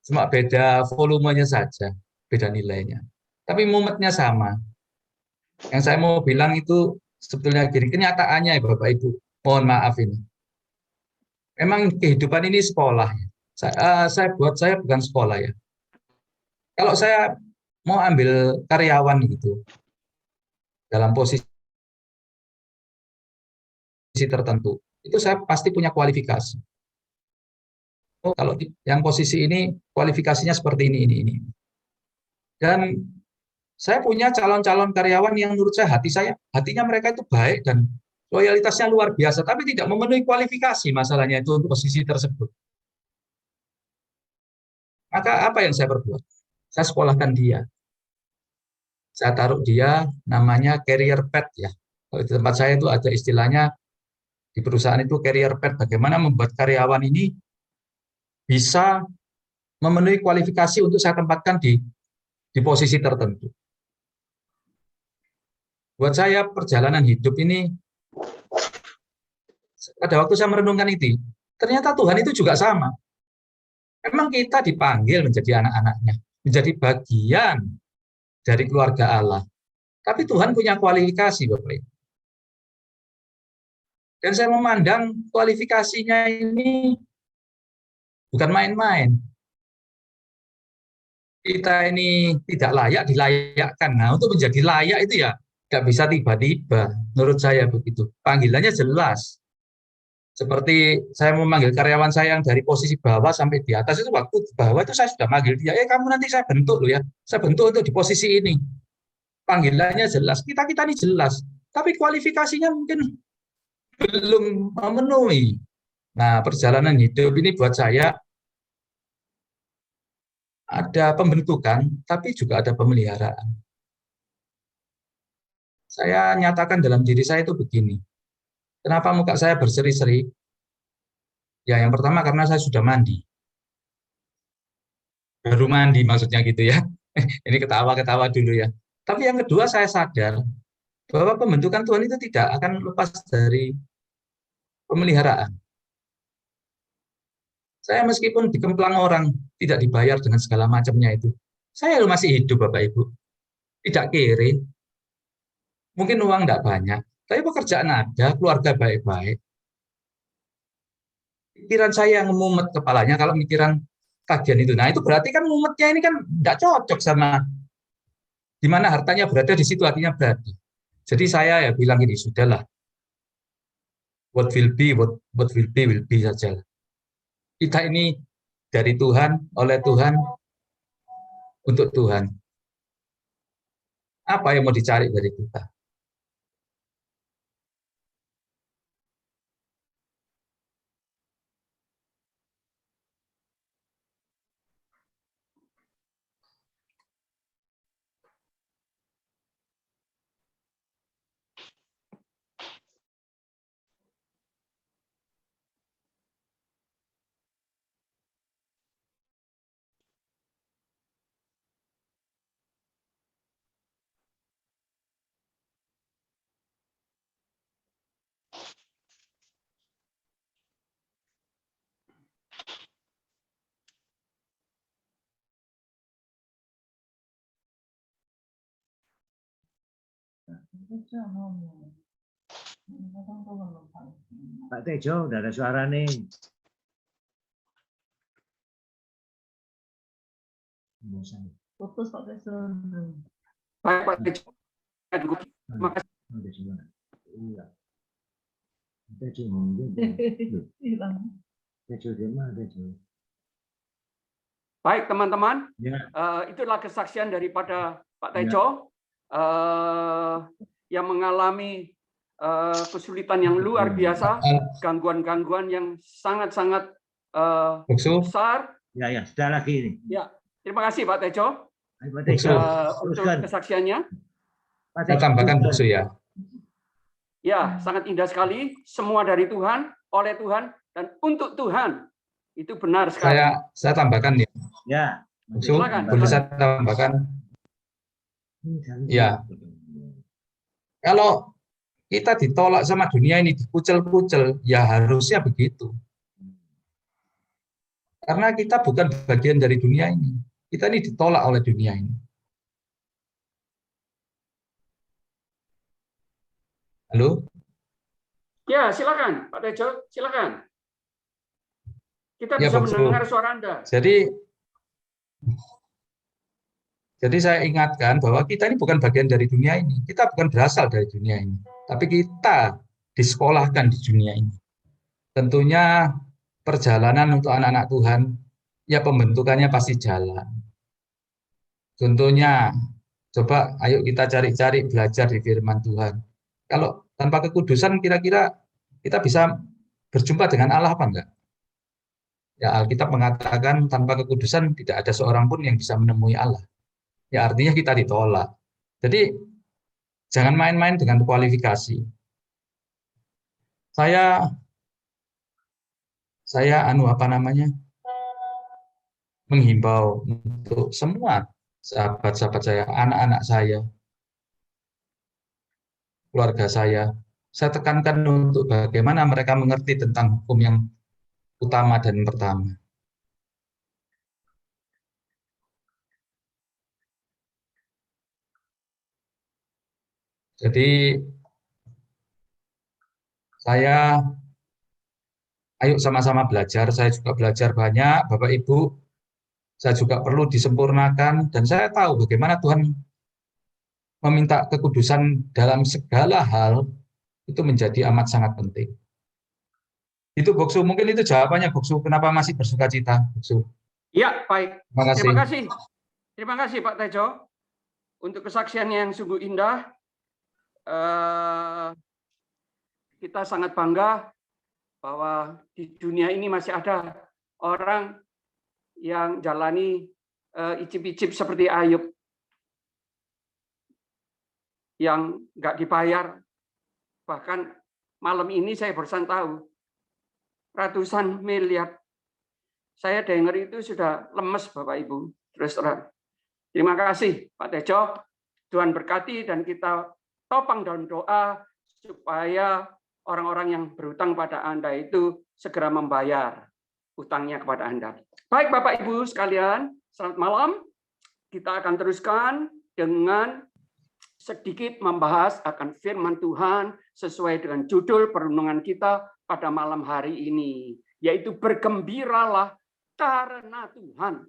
Speaker 12: Cuma beda volumenya saja, beda nilainya. Tapi mumetnya sama. Yang saya mau bilang itu sebetulnya gini, kenyataannya ya Bapak Ibu, mohon maaf ini. Memang kehidupan ini sekolah. Buat saya bukan sekolah ya. Kalau saya mau ambil karyawan gitu, dalam posisi tertentu, itu saya pasti punya kualifikasi. Kalau yang posisi ini kualifikasinya seperti ini. Dan saya punya calon-calon karyawan yang menurut saya hatinya mereka itu baik dan loyalitasnya luar biasa, tapi tidak memenuhi kualifikasi masalahnya itu untuk posisi tersebut. Maka apa yang saya perbuat? Saya sekolahkan dia. Saya taruh dia namanya career path ya. Kalau di tempat saya itu ada istilahnya di perusahaan itu career path. Bagaimana membuat karyawan ini bisa memenuhi kualifikasi untuk saya tempatkan di posisi tertentu. Buat saya perjalanan hidup ini, pada waktu saya merenungkan itu, ternyata Tuhan itu juga sama. Memang kita dipanggil menjadi anak-anaknya, menjadi bagian dari keluarga Allah. Tapi Tuhan punya kualifikasi, Bapak Ibu. Dan saya memandang kualifikasinya ini bukan main-main. Kita ini tidak layak dilayakkan. Nah, untuk menjadi layak itu ya nggak bisa tiba-tiba. Menurut saya begitu. Panggilannya jelas. Seperti saya memanggil karyawan saya yang dari posisi bawah sampai di atas itu, waktu di bawah itu saya sudah manggil dia, kamu nanti saya bentuk loh ya. Saya bentuk untuk di posisi ini. Panggilannya jelas. Kita ini jelas. Tapi kualifikasinya mungkin belum memenuhi. Nah, perjalanan hidup ini buat saya ada pembentukan, tapi juga ada pemeliharaan. Saya nyatakan dalam diri saya itu begini. Kenapa muka saya berseri-seri? Ya, yang pertama karena saya sudah mandi. Baru mandi maksudnya gitu ya. Ini ketawa-ketawa dulu ya. Tapi yang kedua saya sadar bahwa pembentukan Tuhan itu tidak akan lepas dari pemeliharaan. Saya meskipun dikemplang orang, tidak dibayar dengan segala macamnya itu, saya masih hidup Bapak Ibu. Tidak kere. Mungkin uang tidak banyak, tapi pekerjaan ada, keluarga baik-baik. Pikiran saya yang mumet kepalanya kalau mikiran tagihan itu. Nah itu berarti kan mumetnya ini kan tidak cocok sama di mana hartanya berada, di situ hatinya berada. Jadi saya ya bilang ini, sudahlah. What will be saja. Kita ini dari Tuhan, oleh Tuhan, untuk Tuhan. Apa yang mau dicari dari kita?
Speaker 7: Pak Tejo, udah ada suara nih.
Speaker 6: Putus Pak Tejo.
Speaker 1: Baik Pak Tejo. Terima kasih.
Speaker 7: Iya. Tejo ngomong. Tejo di mana Tejo?
Speaker 1: Baik teman-teman,
Speaker 7: Ya.
Speaker 1: Itulah kesaksian daripada Pak Tejo yang mengalami kesulitan yang luar biasa, gangguan-gangguan yang sangat-sangat besar.
Speaker 7: Ya, sudah lagi ini.
Speaker 1: Ya, terima kasih Pak Tejo untuk kesaksiannya.
Speaker 12: Saya tambahkan buksu ya.
Speaker 1: Ya, sangat indah sekali. Semua dari Tuhan, oleh Tuhan, dan untuk Tuhan. Itu benar sekali.
Speaker 12: Saya tambahkan ya.
Speaker 7: Ya.
Speaker 12: Buksu, boleh saya tambahkan? Ya. Kalau kita ditolak sama dunia ini, dikucel-kucel, ya harusnya begitu. Karena kita bukan bagian dari dunia ini. Kita ini ditolak oleh dunia ini. Halo?
Speaker 1: Ya, silakan, Pak Tejo, silakan. Kita
Speaker 12: Ya,
Speaker 1: bisa
Speaker 12: Boksu.
Speaker 1: mendengar suara Anda.
Speaker 12: Jadi saya ingatkan bahwa kita ini bukan bagian dari dunia ini. Kita bukan berasal dari dunia ini. Tapi kita disekolahkan di dunia ini. Tentunya perjalanan untuk anak-anak Tuhan, ya pembentukannya pasti jalan. Contohnya, coba ayo kita cari-cari belajar di firman Tuhan. Kalau tanpa kekudusan kira-kira kita bisa berjumpa dengan Allah apa enggak? Ya, Alkitab mengatakan tanpa kekudusan tidak ada seorang pun yang bisa menemui Allah. Ya artinya kita ditolak. Jadi jangan main-main dengan kualifikasi. Saya menghimbau untuk semua sahabat-sahabat saya, anak-anak saya, keluarga saya tekankan untuk bagaimana mereka mengerti tentang hukum yang utama dan pertama. Jadi ayo sama-sama belajar. Saya juga belajar banyak, Bapak Ibu. Saya juga perlu disempurnakan dan saya tahu bagaimana Tuhan meminta kekudusan dalam segala hal itu menjadi amat sangat penting. Itu Boksu, mungkin itu jawabannya Boksu. Kenapa masih bersuka cita, Boksu?
Speaker 1: Ya, baik.
Speaker 12: Terima kasih.
Speaker 1: Terima kasih Pak Tejo untuk kesaksian yang sungguh indah. Kita sangat bangga bahwa di dunia ini masih ada orang yang jalani icip-icip seperti Ayub yang nggak dibayar. Bahkan malam ini saya barusan tahu ratusan miliar. Saya dengar itu sudah lemes Bapak Ibu. Terus terang. Terima kasih Pak Tejo. Tuhan berkati dan kita topang dalam doa supaya orang-orang yang berutang pada Anda itu segera membayar utangnya kepada Anda. Baik Bapak Ibu sekalian, selamat malam. Kita akan teruskan dengan sedikit membahas akan firman Tuhan sesuai dengan judul perenungan kita pada malam hari ini, yaitu bergembiralah karena Tuhan.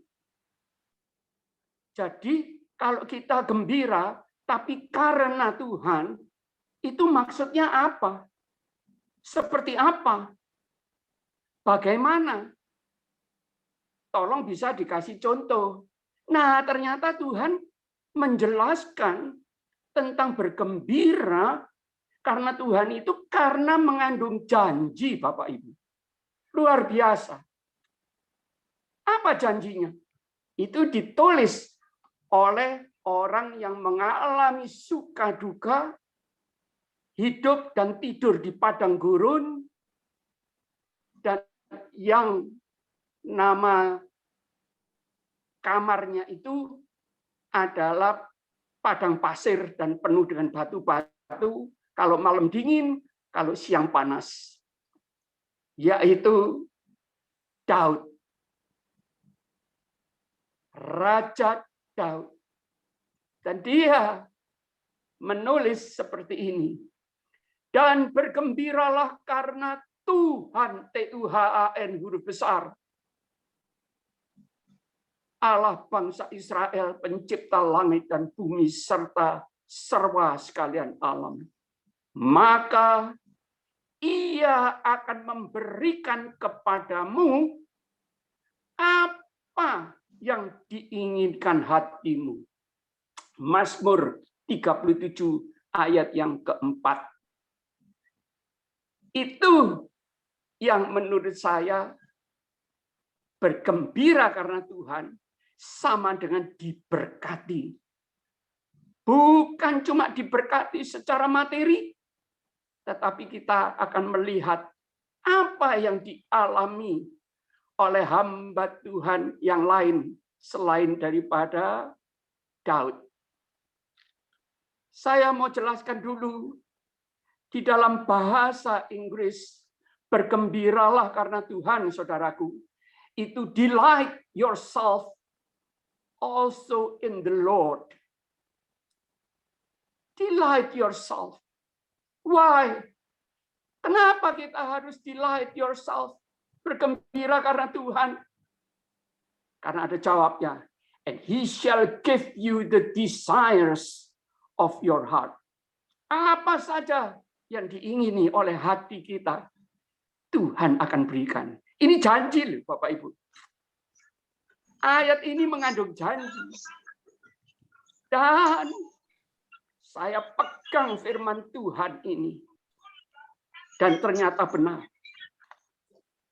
Speaker 1: Jadi kalau kita gembira tapi karena Tuhan, itu maksudnya apa? Seperti apa? Bagaimana? Tolong bisa dikasih contoh. Nah, ternyata Tuhan menjelaskan tentang bergembira karena Tuhan itu karena mengandung janji, Bapak Ibu. Luar biasa. Apa janjinya? Itu ditulis oleh orang yang mengalami suka duka, hidup dan tidur di padang gurun, dan yang nama kamarnya itu adalah padang pasir dan penuh dengan batu-batu, kalau malam dingin, kalau siang panas. Yaitu Daud. Raja Daud. Dan dia menulis seperti ini. Dan bergembiralah karena Tuhan, Tuhan huruf besar, Allah bangsa Israel, pencipta langit dan bumi serta serba sekalian alam. Maka Ia akan memberikan kepadamu apa yang diinginkan hatimu. Mazmur 37 ayat yang keempat. Itu yang menurut saya bergembira karena Tuhan sama dengan diberkati. Bukan cuma diberkati secara materi, tetapi kita akan melihat apa yang dialami oleh hamba Tuhan yang lain selain daripada Daud. Saya mau jelaskan dulu di dalam bahasa Inggris, bergembiralah karena Tuhan, saudaraku. itu delight yourself also in the Lord. Delight yourself. Why? Kenapa kita harus delight yourself? Bergembira karena Tuhan. Karena ada jawabnya. And he shall give you the desires of your heart. Apa saja yang diingini oleh hati kita, Tuhan akan berikan. Ini janji loh Bapak Ibu. Ayat ini mengandung janji. Dan saya pegang firman Tuhan ini. Dan ternyata benar.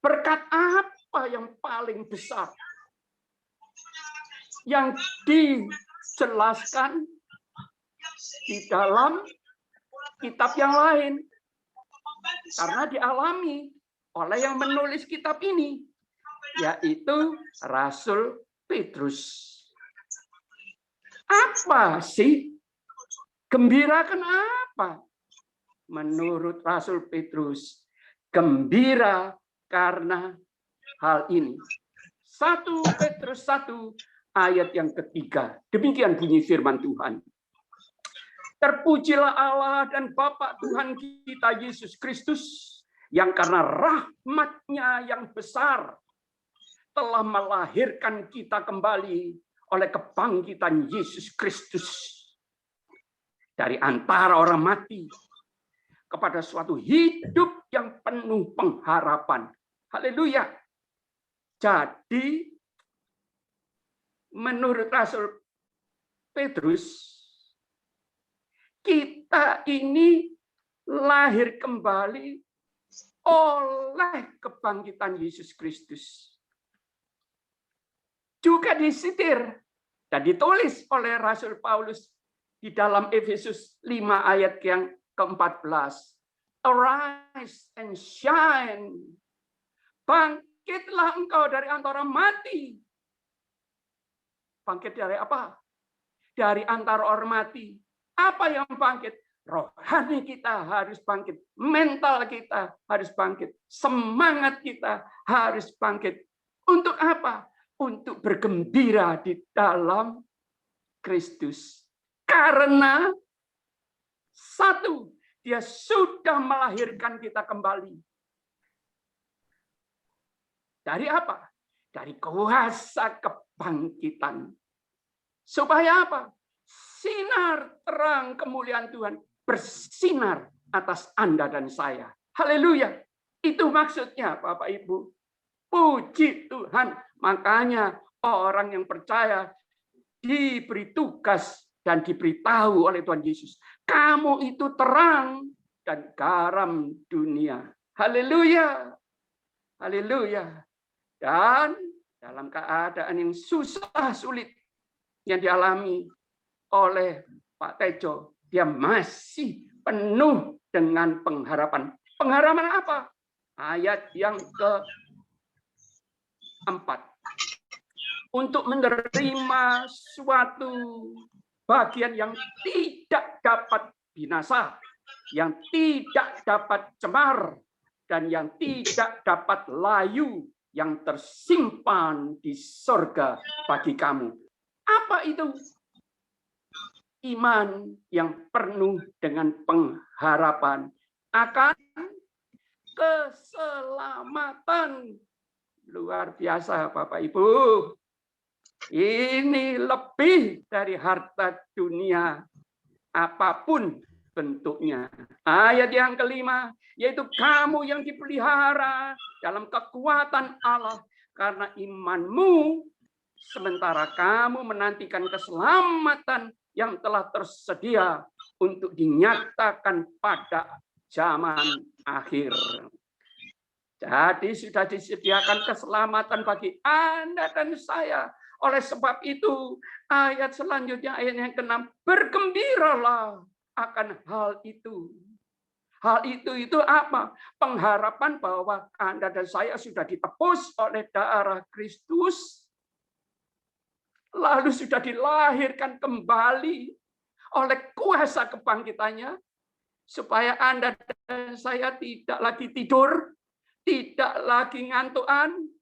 Speaker 1: Berkat apa yang paling besar yang dijelaskan di dalam kitab yang lain? Karena dialami oleh yang menulis kitab ini, yaitu Rasul Petrus. Apa sih? Gembira kenapa? Menurut Rasul Petrus, gembira karena hal ini. 1 Petrus 1 ayat yang ketiga. Demikian bunyi firman Tuhan. Terpujilah Allah dan Bapa Tuhan kita Yesus Kristus, yang karena rahmat-Nya yang besar telah melahirkan kita kembali oleh kebangkitan Yesus Kristus dari antara orang mati kepada suatu hidup yang penuh pengharapan. Haleluya. Jadi menurut Rasul Petrus, kita ini lahir kembali oleh kebangkitan Yesus Kristus. Juga disitir dan ditulis oleh Rasul Paulus di dalam Efesus 5 ayat yang ke-14. Arise and shine. Bangkitlah engkau dari antara mati. Bangkit dari apa? Dari antara orang mati. Apa yang bangkit? Rohani kita harus bangkit. Mental kita harus bangkit. Semangat kita harus bangkit. Untuk apa? Untuk bergembira di dalam Kristus. Karena satu, Dia sudah melahirkan kita kembali. Dari apa? Dari kuasa kebangkitan. Supaya apa? Sinar terang kemuliaan Tuhan bersinar atas Anda dan saya. Haleluya. Itu maksudnya Bapak Ibu. Puji Tuhan. Makanya orang yang percaya diberi tugas dan diberitahu oleh Tuhan Yesus. Kamu itu terang dan garam dunia. Haleluya. Haleluya. Dan dalam keadaan yang susah, sulit yang dialami oleh Pak Tejo, dia masih penuh dengan pengharapan. Pengharapan apa? Ayat yang ke-4. Untuk menerima suatu bagian yang tidak dapat binasa, yang tidak dapat cemar, dan yang tidak dapat layu, yang tersimpan di surga bagi kamu. Apa itu? Iman yang penuh dengan pengharapan akan keselamatan. Luar biasa Bapak Ibu. Ini lebih dari harta dunia apapun bentuknya. Ayat yang kelima, yaitu kamu yang dipelihara dalam kekuatan Allah karena imanmu, sementara kamu menantikan keselamatan yang telah tersedia untuk dinyatakan pada zaman akhir. Jadi sudah disediakan keselamatan bagi Anda dan saya. Oleh sebab itu, ayat selanjutnya, ayat yang ke-6, bergembiralah akan hal itu. Hal itu apa? Pengharapan bahwa Anda dan saya sudah ditebus oleh darah Kristus, lalu sudah dilahirkan kembali oleh kuasa kebangkitannya, supaya Anda dan saya tidak lagi tidur, tidak lagi ngantukan,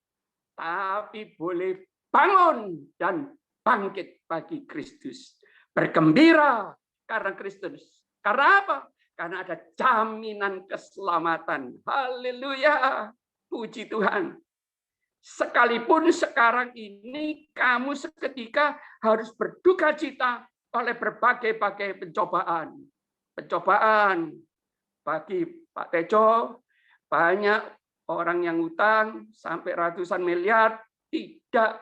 Speaker 1: tapi boleh bangun dan bangkit bagi Kristus. Bergembira karena Kristus. Karena apa? Karena ada jaminan keselamatan. Haleluya. Puji Tuhan. Sekalipun sekarang ini kamu seketika harus berduka cita oleh berbagai-bagai pencobaan. Pencobaan bagi Pak Tejo, banyak orang yang utang sampai ratusan miliar tidak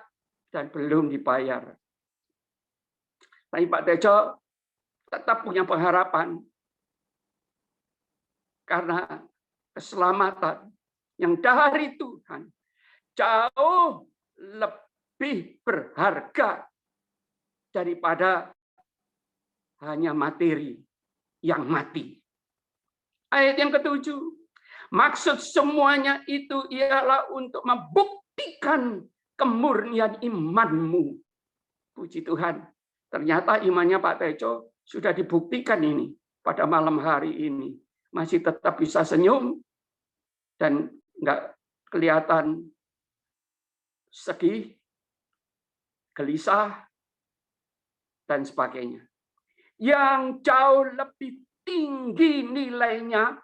Speaker 1: dan belum dibayar. Tapi Pak Tejo tetap punya pengharapan karena keselamatan yang dari Tuhan jauh lebih berharga daripada hanya materi yang mati. Ayat yang ke-7, maksud semuanya itu ialah untuk membuktikan kemurnian imanmu. Puji Tuhan, ternyata imannya Pak Tejo sudah dibuktikan ini pada malam hari ini. Masih tetap bisa senyum dan nggak kelihatan sedih, gelisah, dan sebagainya. Yang jauh lebih tinggi nilainya,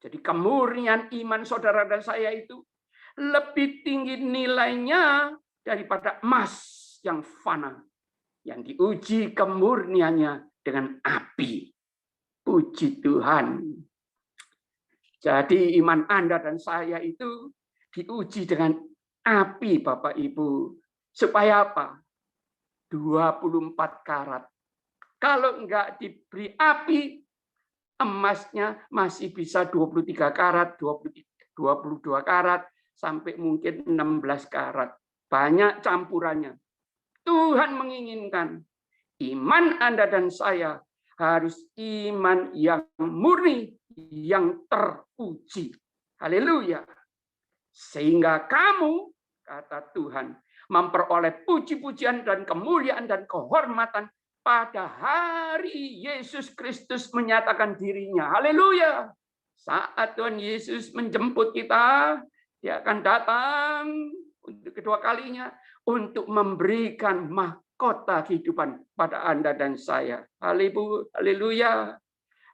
Speaker 1: jadi kemurnian iman saudara dan saya itu lebih tinggi nilainya daripada emas yang fana, yang diuji kemurniannya dengan api. Puji Tuhan. Jadi iman Anda dan saya itu diuji dengan api, Bapak Ibu. Supaya apa? 24 karat. Kalau enggak diberi api, emasnya masih bisa 23 karat, 22 karat, sampai mungkin 16 karat. Banyak campurannya. Tuhan menginginkan iman Anda dan saya harus iman yang murni, yang teruji. Haleluya. Sehingga kamu, kata Tuhan, memperoleh puji-pujian dan kemuliaan dan kehormatan pada hari Yesus Kristus menyatakan dirinya. Haleluya. Saat Tuhan Yesus menjemput kita, Dia akan datang untuk kedua kalinya untuk memberikan mahkota kehidupan pada Anda dan saya. Haleluya.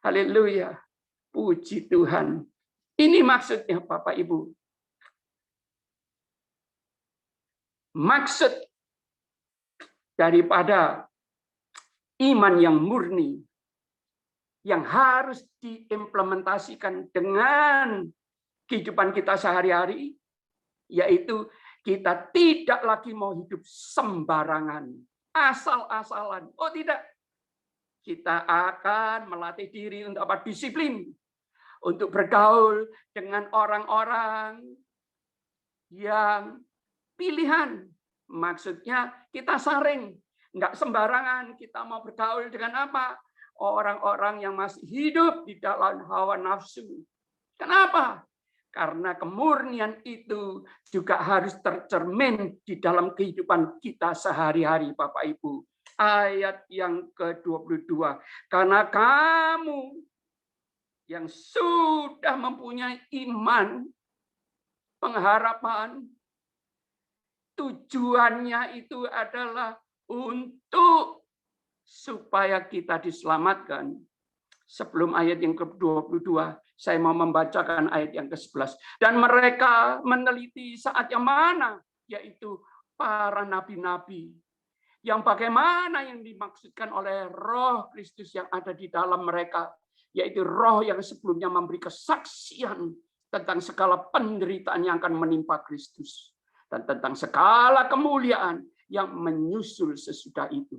Speaker 1: Haleluya. Puji Tuhan. Ini maksudnya Bapak Ibu. Maksud daripada iman yang murni yang harus diimplementasikan dengan kehidupan kita sehari-hari, yaitu kita tidak lagi mau hidup sembarangan, asal-asalan. Oh tidak, kita akan melatih diri untuk apa? Disiplin, untuk bergaul dengan orang-orang yang pilihan. Maksudnya kita saring, nggak sembarangan. Kita mau bergaul dengan apa? Orang-orang yang masih hidup di dalam hawa nafsu. Kenapa? Karena kemurnian itu juga harus tercermin di dalam kehidupan kita sehari-hari, Bapak Ibu. Ayat yang ke-22. Karena kamu yang sudah mempunyai iman, pengharapan, tujuannya itu adalah untuk supaya kita diselamatkan. Sebelum ayat yang ke-22, saya mau membacakan ayat yang ke-11. Dan mereka meneliti saat yang mana, yaitu para nabi-nabi. Yang bagaimana yang dimaksudkan oleh Roh Kristus yang ada di dalam mereka, yaitu roh yang sebelumnya memberi kesaksian tentang segala penderitaan yang akan menimpa Kristus. Dan tentang segala kemuliaan yang menyusul sesudah itu.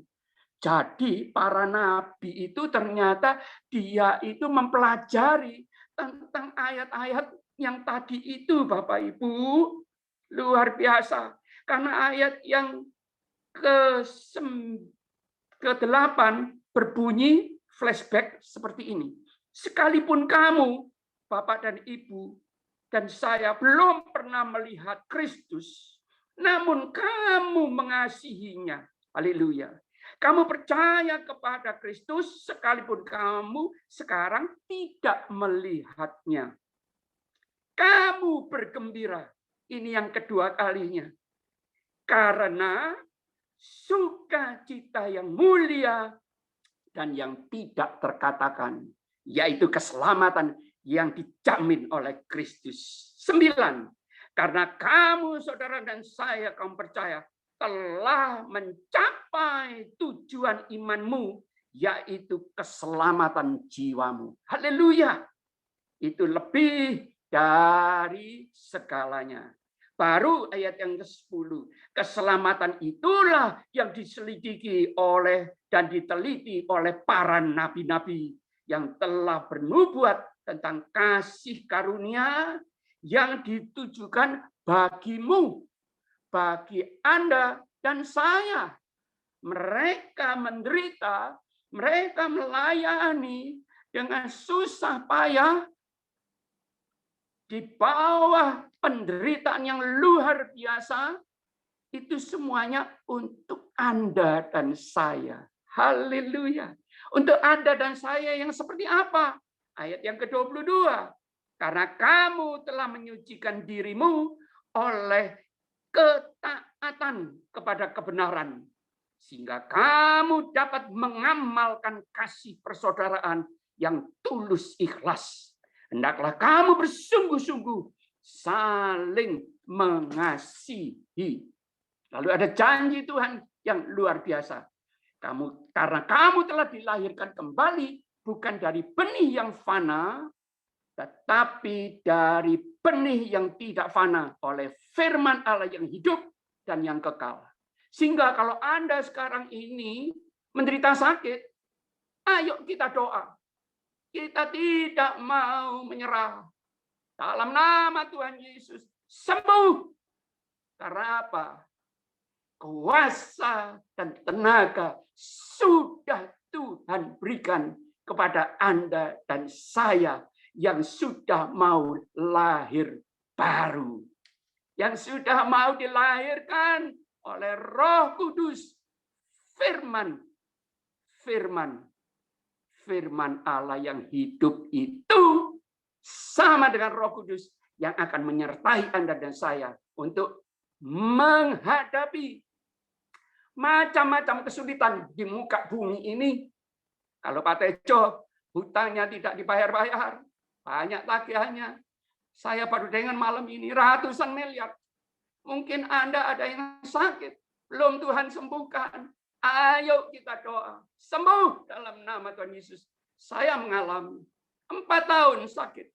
Speaker 1: Jadi para nabi itu ternyata dia itu mempelajari tentang ayat-ayat yang tadi itu, Bapak Ibu. Luar biasa. Karena ayat yang ke-8 berbunyi flashback seperti ini. Sekalipun kamu, Bapak dan Ibu, dan saya belum pernah melihat Kristus, namun kamu mengasihinya. Haleluya. Kamu percaya kepada Kristus sekalipun kamu sekarang tidak melihatnya. Kamu bergembira. ini yang kedua kalinya. Karena sukacita yang mulia dan yang tidak terkatakan, yaitu keselamatan yang dijamin oleh Kristus. 9. Karena kamu, saudara dan saya, kaum percaya, telah mencapai tujuan imanmu, yaitu keselamatan jiwamu. Haleluya. Itu lebih dari segalanya. Baru ayat yang ke-10. Keselamatan itulah yang diselidiki oleh dan diteliti oleh para nabi-nabi yang telah bernubuat tentang kasih karunia yang ditujukan bagimu, bagi Anda dan saya. Mereka menderita, mereka melayani dengan susah payah di bawah penderitaan yang luar biasa, itu semuanya untuk Anda dan saya. Haleluya. Untuk Anda dan saya yang seperti apa? Ayat yang ke-22. Karena kamu telah menyucikan dirimu oleh ketaatan kepada kebenaran, sehingga kamu dapat mengamalkan kasih persaudaraan yang tulus ikhlas. Hendaklah kamu bersungguh-sungguh saling mengasihi. Lalu ada janji Tuhan yang luar biasa. Karena kamu telah dilahirkan kembali bukan dari benih yang fana, tetapi dari benih yang tidak fana oleh firman Allah yang hidup dan yang kekal. Sehingga kalau Anda sekarang ini menderita sakit, ayo kita doa. Kita tidak mau menyerah. Dalam nama Tuhan Yesus, sembuh. Karena apa? Kuasa dan tenaga sudah Tuhan berikan kepada Anda dan saya yang sudah mau lahir baru. Yang sudah mau dilahirkan oleh Roh Kudus. Firman Allah yang hidup itu sama dengan Roh Kudus yang akan menyertai Anda dan saya untuk menghadapi macam-macam kesulitan di muka bumi ini. Kalau Pak Tejo hutangnya tidak dibayar-bayar, banyak tagihannya. Saya baru dengan malam ini ratusan miliar. Mungkin Anda ada yang sakit, belum Tuhan sembuhkan. Ayo kita doa. Sembuh dalam nama Tuhan Yesus. Saya mengalami 4 tahun sakit.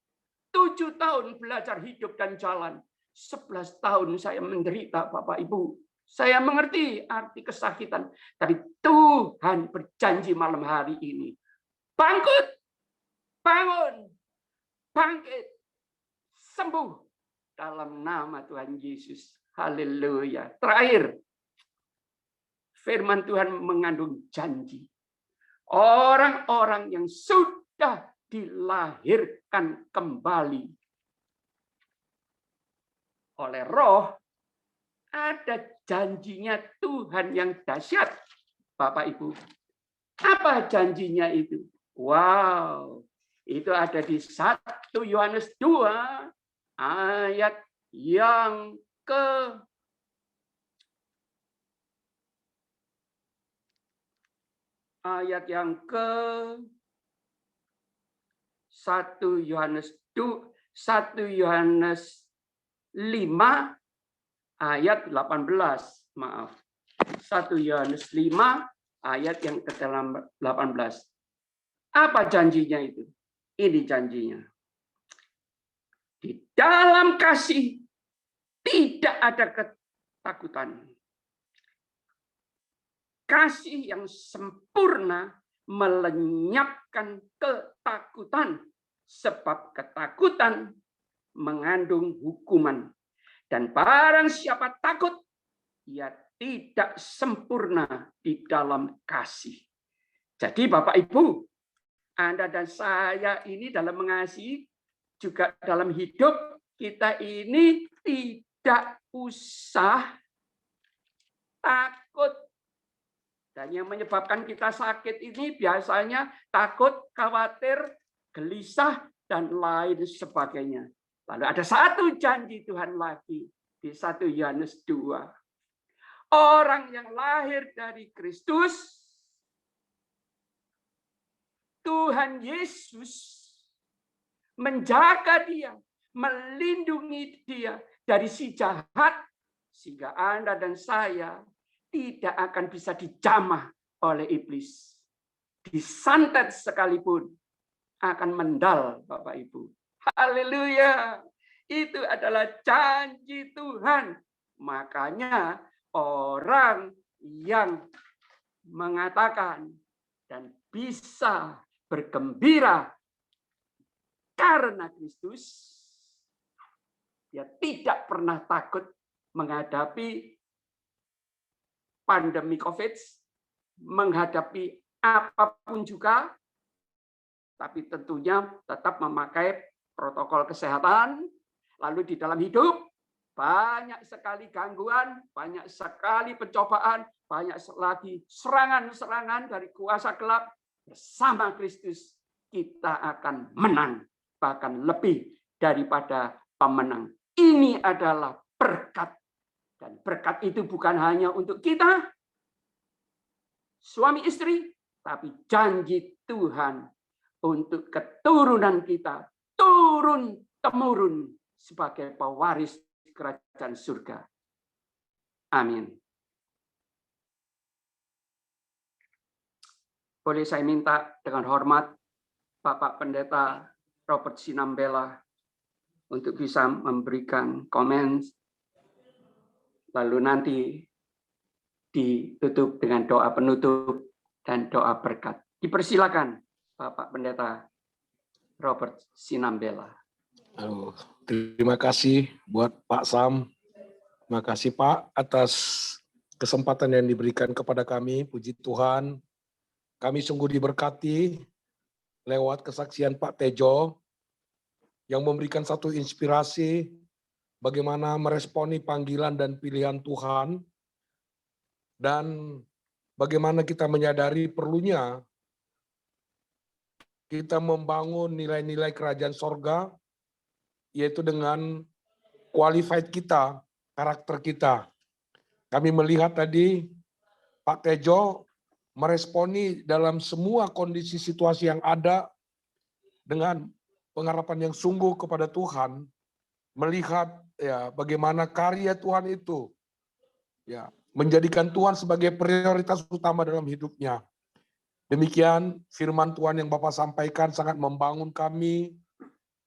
Speaker 1: 7 tahun belajar hidup dan jalan. 11 tahun saya menderita, Bapak Ibu. Saya mengerti arti kesakitan. Tapi Tuhan berjanji malam hari ini. Bangkit, bangun, bangkit, sembuh. Dalam nama Tuhan Yesus. Haleluya. Terakhir. Firman Tuhan mengandung janji. Orang-orang yang sudah dilahirkan kembali oleh Roh, ada janjinya Tuhan yang dahsyat, Bapak Ibu. Apa janjinya itu? Wow, itu ada di 1 Yohanes 2 ayat yang ke 1 Yohanes 5 ayat 18. Maaf. 1 Yohanes 5 ayat yang ke-18. Apa janjinya itu? Ini janjinya. Di dalam kasih tidak ada ketakutan. Kasih yang sempurna melenyapkan ketakutan, sebab ketakutan mengandung hukuman. Dan barang siapa takut, ia tidak sempurna di dalam kasih. Jadi Bapak Ibu, Anda dan saya ini dalam mengasihi, juga dalam hidup kita ini tidak usah takut. Dan yang menyebabkan kita sakit ini biasanya takut, khawatir, gelisah, dan lain sebagainya. Lalu ada satu janji Tuhan lagi. di 1 Yohanes 2. Orang yang lahir dari Kristus, Tuhan Yesus menjaga dia, melindungi dia dari si jahat, sehingga Anda dan saya tidak akan bisa dijamah oleh iblis. Disantet sekalipun akan mendal, Bapak Ibu. Haleluya. Itu adalah janji Tuhan. Makanya orang yang mengatakan dan bisa bergembira karena Kristus, dia tidak pernah takut menghadapi pandemi COVID, menghadapi apapun juga, tapi tentunya tetap memakai protokol kesehatan. Lalu di dalam hidup banyak sekali gangguan, banyak sekali pencobaan, banyak lagi serangan-serangan dari kuasa gelap. Bersama Kristus kita akan menang, bahkan lebih daripada pemenang. Ini adalah berkat. Dan berkat itu bukan hanya untuk kita, suami istri, tapi janji Tuhan untuk keturunan kita, turun-temurun sebagai pewaris kerajaan surga. Amin. Boleh saya minta dengan hormat Bapak Pendeta Robert Sinambela untuk bisa memberikan komen, lalu nanti ditutup dengan doa penutup dan doa berkat. Dipersilakan Bapak Pendeta Robert Sinambela.
Speaker 8: Terima kasih buat Pak Sam. Terima kasih Pak atas kesempatan yang diberikan kepada kami. Puji Tuhan. Kami sungguh diberkati lewat kesaksian Pak Tejo yang memberikan satu inspirasi bagaimana meresponi panggilan dan pilihan Tuhan, dan bagaimana kita menyadari perlunya kita membangun nilai-nilai kerajaan sorga, yaitu dengan qualified kita, karakter kita. Kami melihat tadi Pak Tejo meresponi dalam semua kondisi situasi yang ada dengan pengharapan yang sungguh kepada Tuhan, melihat ya bagaimana karya Tuhan itu ya menjadikan Tuhan sebagai prioritas utama dalam hidupnya. Demikian firman Tuhan yang Bapak sampaikan sangat membangun kami.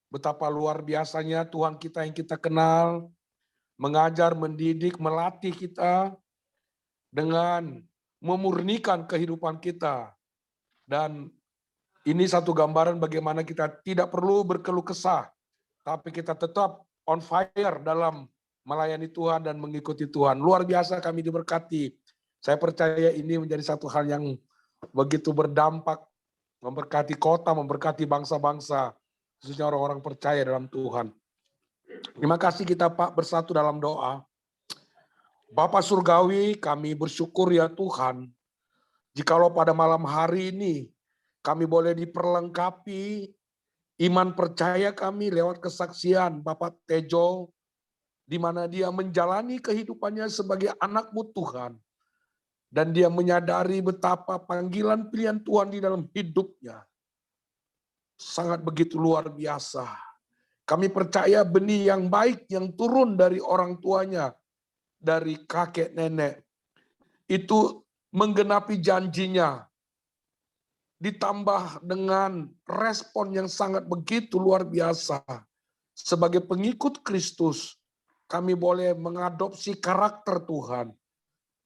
Speaker 8: Betapa luar biasanya Tuhan kita yang kita kenal, mengajar, mendidik, melatih kita dengan memurnikan kehidupan kita. Dan ini satu gambaran bagaimana kita tidak perlu berkeluh kesah, tapi kita tetap on fire dalam melayani Tuhan dan mengikuti Tuhan. Luar biasa kami diberkati. Saya percaya ini menjadi satu hal yang begitu berdampak, memberkati kota, memberkati bangsa-bangsa, khususnya orang-orang percaya dalam Tuhan. Terima kasih kita Pak bersatu dalam doa. Bapa Surgawi, kami bersyukur ya Tuhan, jikalau pada malam hari ini kami boleh diperlengkapi iman percaya kami lewat kesaksian Bapak Tejo, di mana dia menjalani kehidupannya sebagai anak-Mu Tuhan, dan dia menyadari betapa panggilan pilihan Tuhan di dalam hidupnya sangat begitu luar biasa. Kami percaya benih yang baik yang turun dari orang tuanya, dari kakek nenek, itu menggenapi janjinya, ditambah dengan respon yang sangat begitu luar biasa. Sebagai pengikut Kristus, kami boleh mengadopsi karakter Tuhan.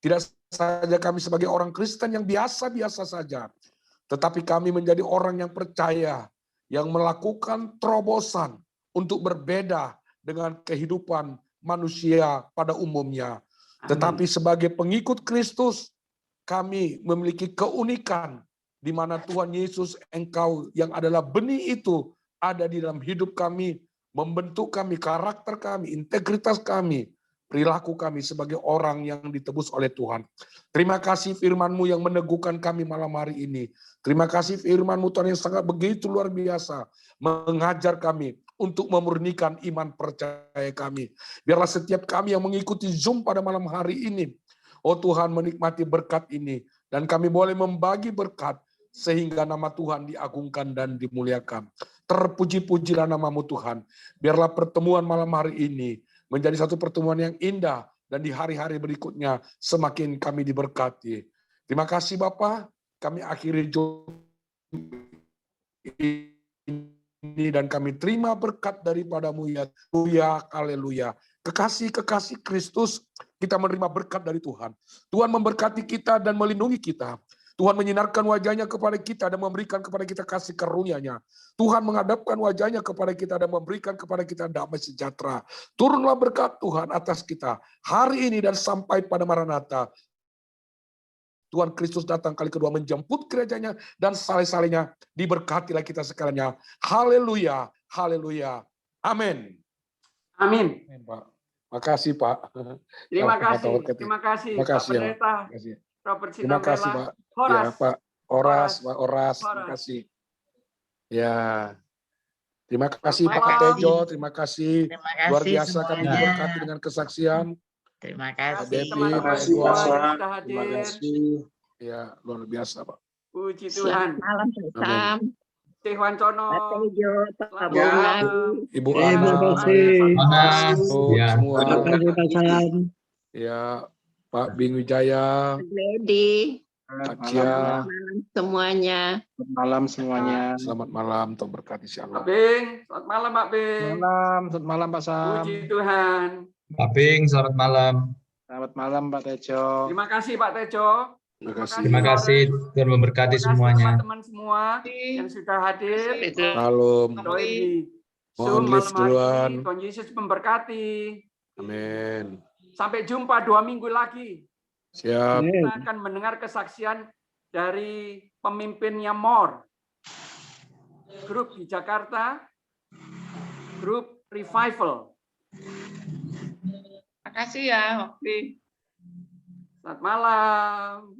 Speaker 8: Tidak saja kami sebagai orang Kristen yang biasa-biasa saja, tetapi kami menjadi orang yang percaya, yang melakukan terobosan untuk berbeda dengan kehidupan manusia pada umumnya. Tetapi sebagai pengikut Kristus, kami memiliki keunikan di mana Tuhan Yesus, Engkau yang adalah benih itu ada di dalam hidup kami, membentuk kami, karakter kami, integritas kami, perilaku kami sebagai orang yang ditebus oleh Tuhan. Terima kasih firman-Mu yang meneguhkan kami malam hari ini. Terima kasih firman-Mu Tuhan yang sangat begitu luar biasa, mengajar kami untuk memurnikan iman percaya kami. Biarlah setiap kami yang mengikuti Zoom pada malam hari ini, oh Tuhan, menikmati berkat ini. Dan kami boleh membagi berkat sehingga nama Tuhan diagungkan dan dimuliakan. Terpuji-pujilah nama-Mu Tuhan. Biarlah pertemuan malam hari ini menjadi satu pertemuan yang indah, dan di hari-hari berikutnya semakin kami diberkati. Terima kasih Bapa, kami akhiri ini dan kami terima berkat daripada-Mu ya. Haleluya. Kekasih-kekasih Kristus, kita menerima berkat dari Tuhan. Tuhan memberkati kita dan melindungi kita. Tuhan menyinarkan wajahnya kepada kita dan memberikan kepada kita kasih karunia-Nya. Tuhan menghadapkan wajahnya kepada kita dan memberikan kepada kita damai sejahtera. Turunlah berkat Tuhan atas kita hari ini dan sampai pada Maranatha. Tuhan Kristus datang kali kedua menjemput gerejanya dan saleh-salehnya. Diberkatilah kita sekalian. Haleluya, haleluya. Amin.
Speaker 1: Amin.
Speaker 8: Pak. Makasih Pak.
Speaker 1: Terima kasih. Terima kasih.
Speaker 8: Terima kasih
Speaker 1: Pak Pendeta. Robert
Speaker 8: Terima kasih Pak. Ya, Pak Oras. Terima kasih. Ya. Terima kasih Pak Tejo, terima kasih. Luar biasa kami diberkati dengan kesaksian.
Speaker 10: Terima kasih.
Speaker 1: Terima kasih semua yang sudah hadir.
Speaker 8: Ya, luar biasa Pak.
Speaker 1: Puji Tuhan.
Speaker 6: Malam Sam.
Speaker 1: Tewan Cono.
Speaker 8: Ibu
Speaker 11: Terima kasih.
Speaker 8: Semua.
Speaker 11: Salam.
Speaker 8: Ya, Pak Bing Wijaya.
Speaker 6: Lady.
Speaker 8: Acia.
Speaker 6: Semuanya.
Speaker 10: Selamat malam semuanya.
Speaker 8: Selamat malam, Tuhan berkati Shalom.
Speaker 1: Pak Bing, selamat malam Pak Bing.
Speaker 10: Selamat malam Pak Sam.
Speaker 1: Puji Tuhan.
Speaker 12: Pak Bing, selamat malam.
Speaker 10: Selamat malam Pak Tejo.
Speaker 1: Terima kasih Pak Tejo.
Speaker 12: Terima kasih, Tuhan memberkati semuanya.
Speaker 1: Teman-teman semua yang sudah hadir.
Speaker 8: Shalom. Mohon lift duluan.
Speaker 1: Tuhan Yesus memberkati.
Speaker 8: Amin.
Speaker 1: Sampai jumpa 2 minggu lagi.
Speaker 8: Siap.
Speaker 1: Kita akan mendengar kesaksian dari pemimpinnya MOR. Grup di Jakarta, grup Revival.
Speaker 6: Makasih ya, Hoki.
Speaker 1: Selamat malam.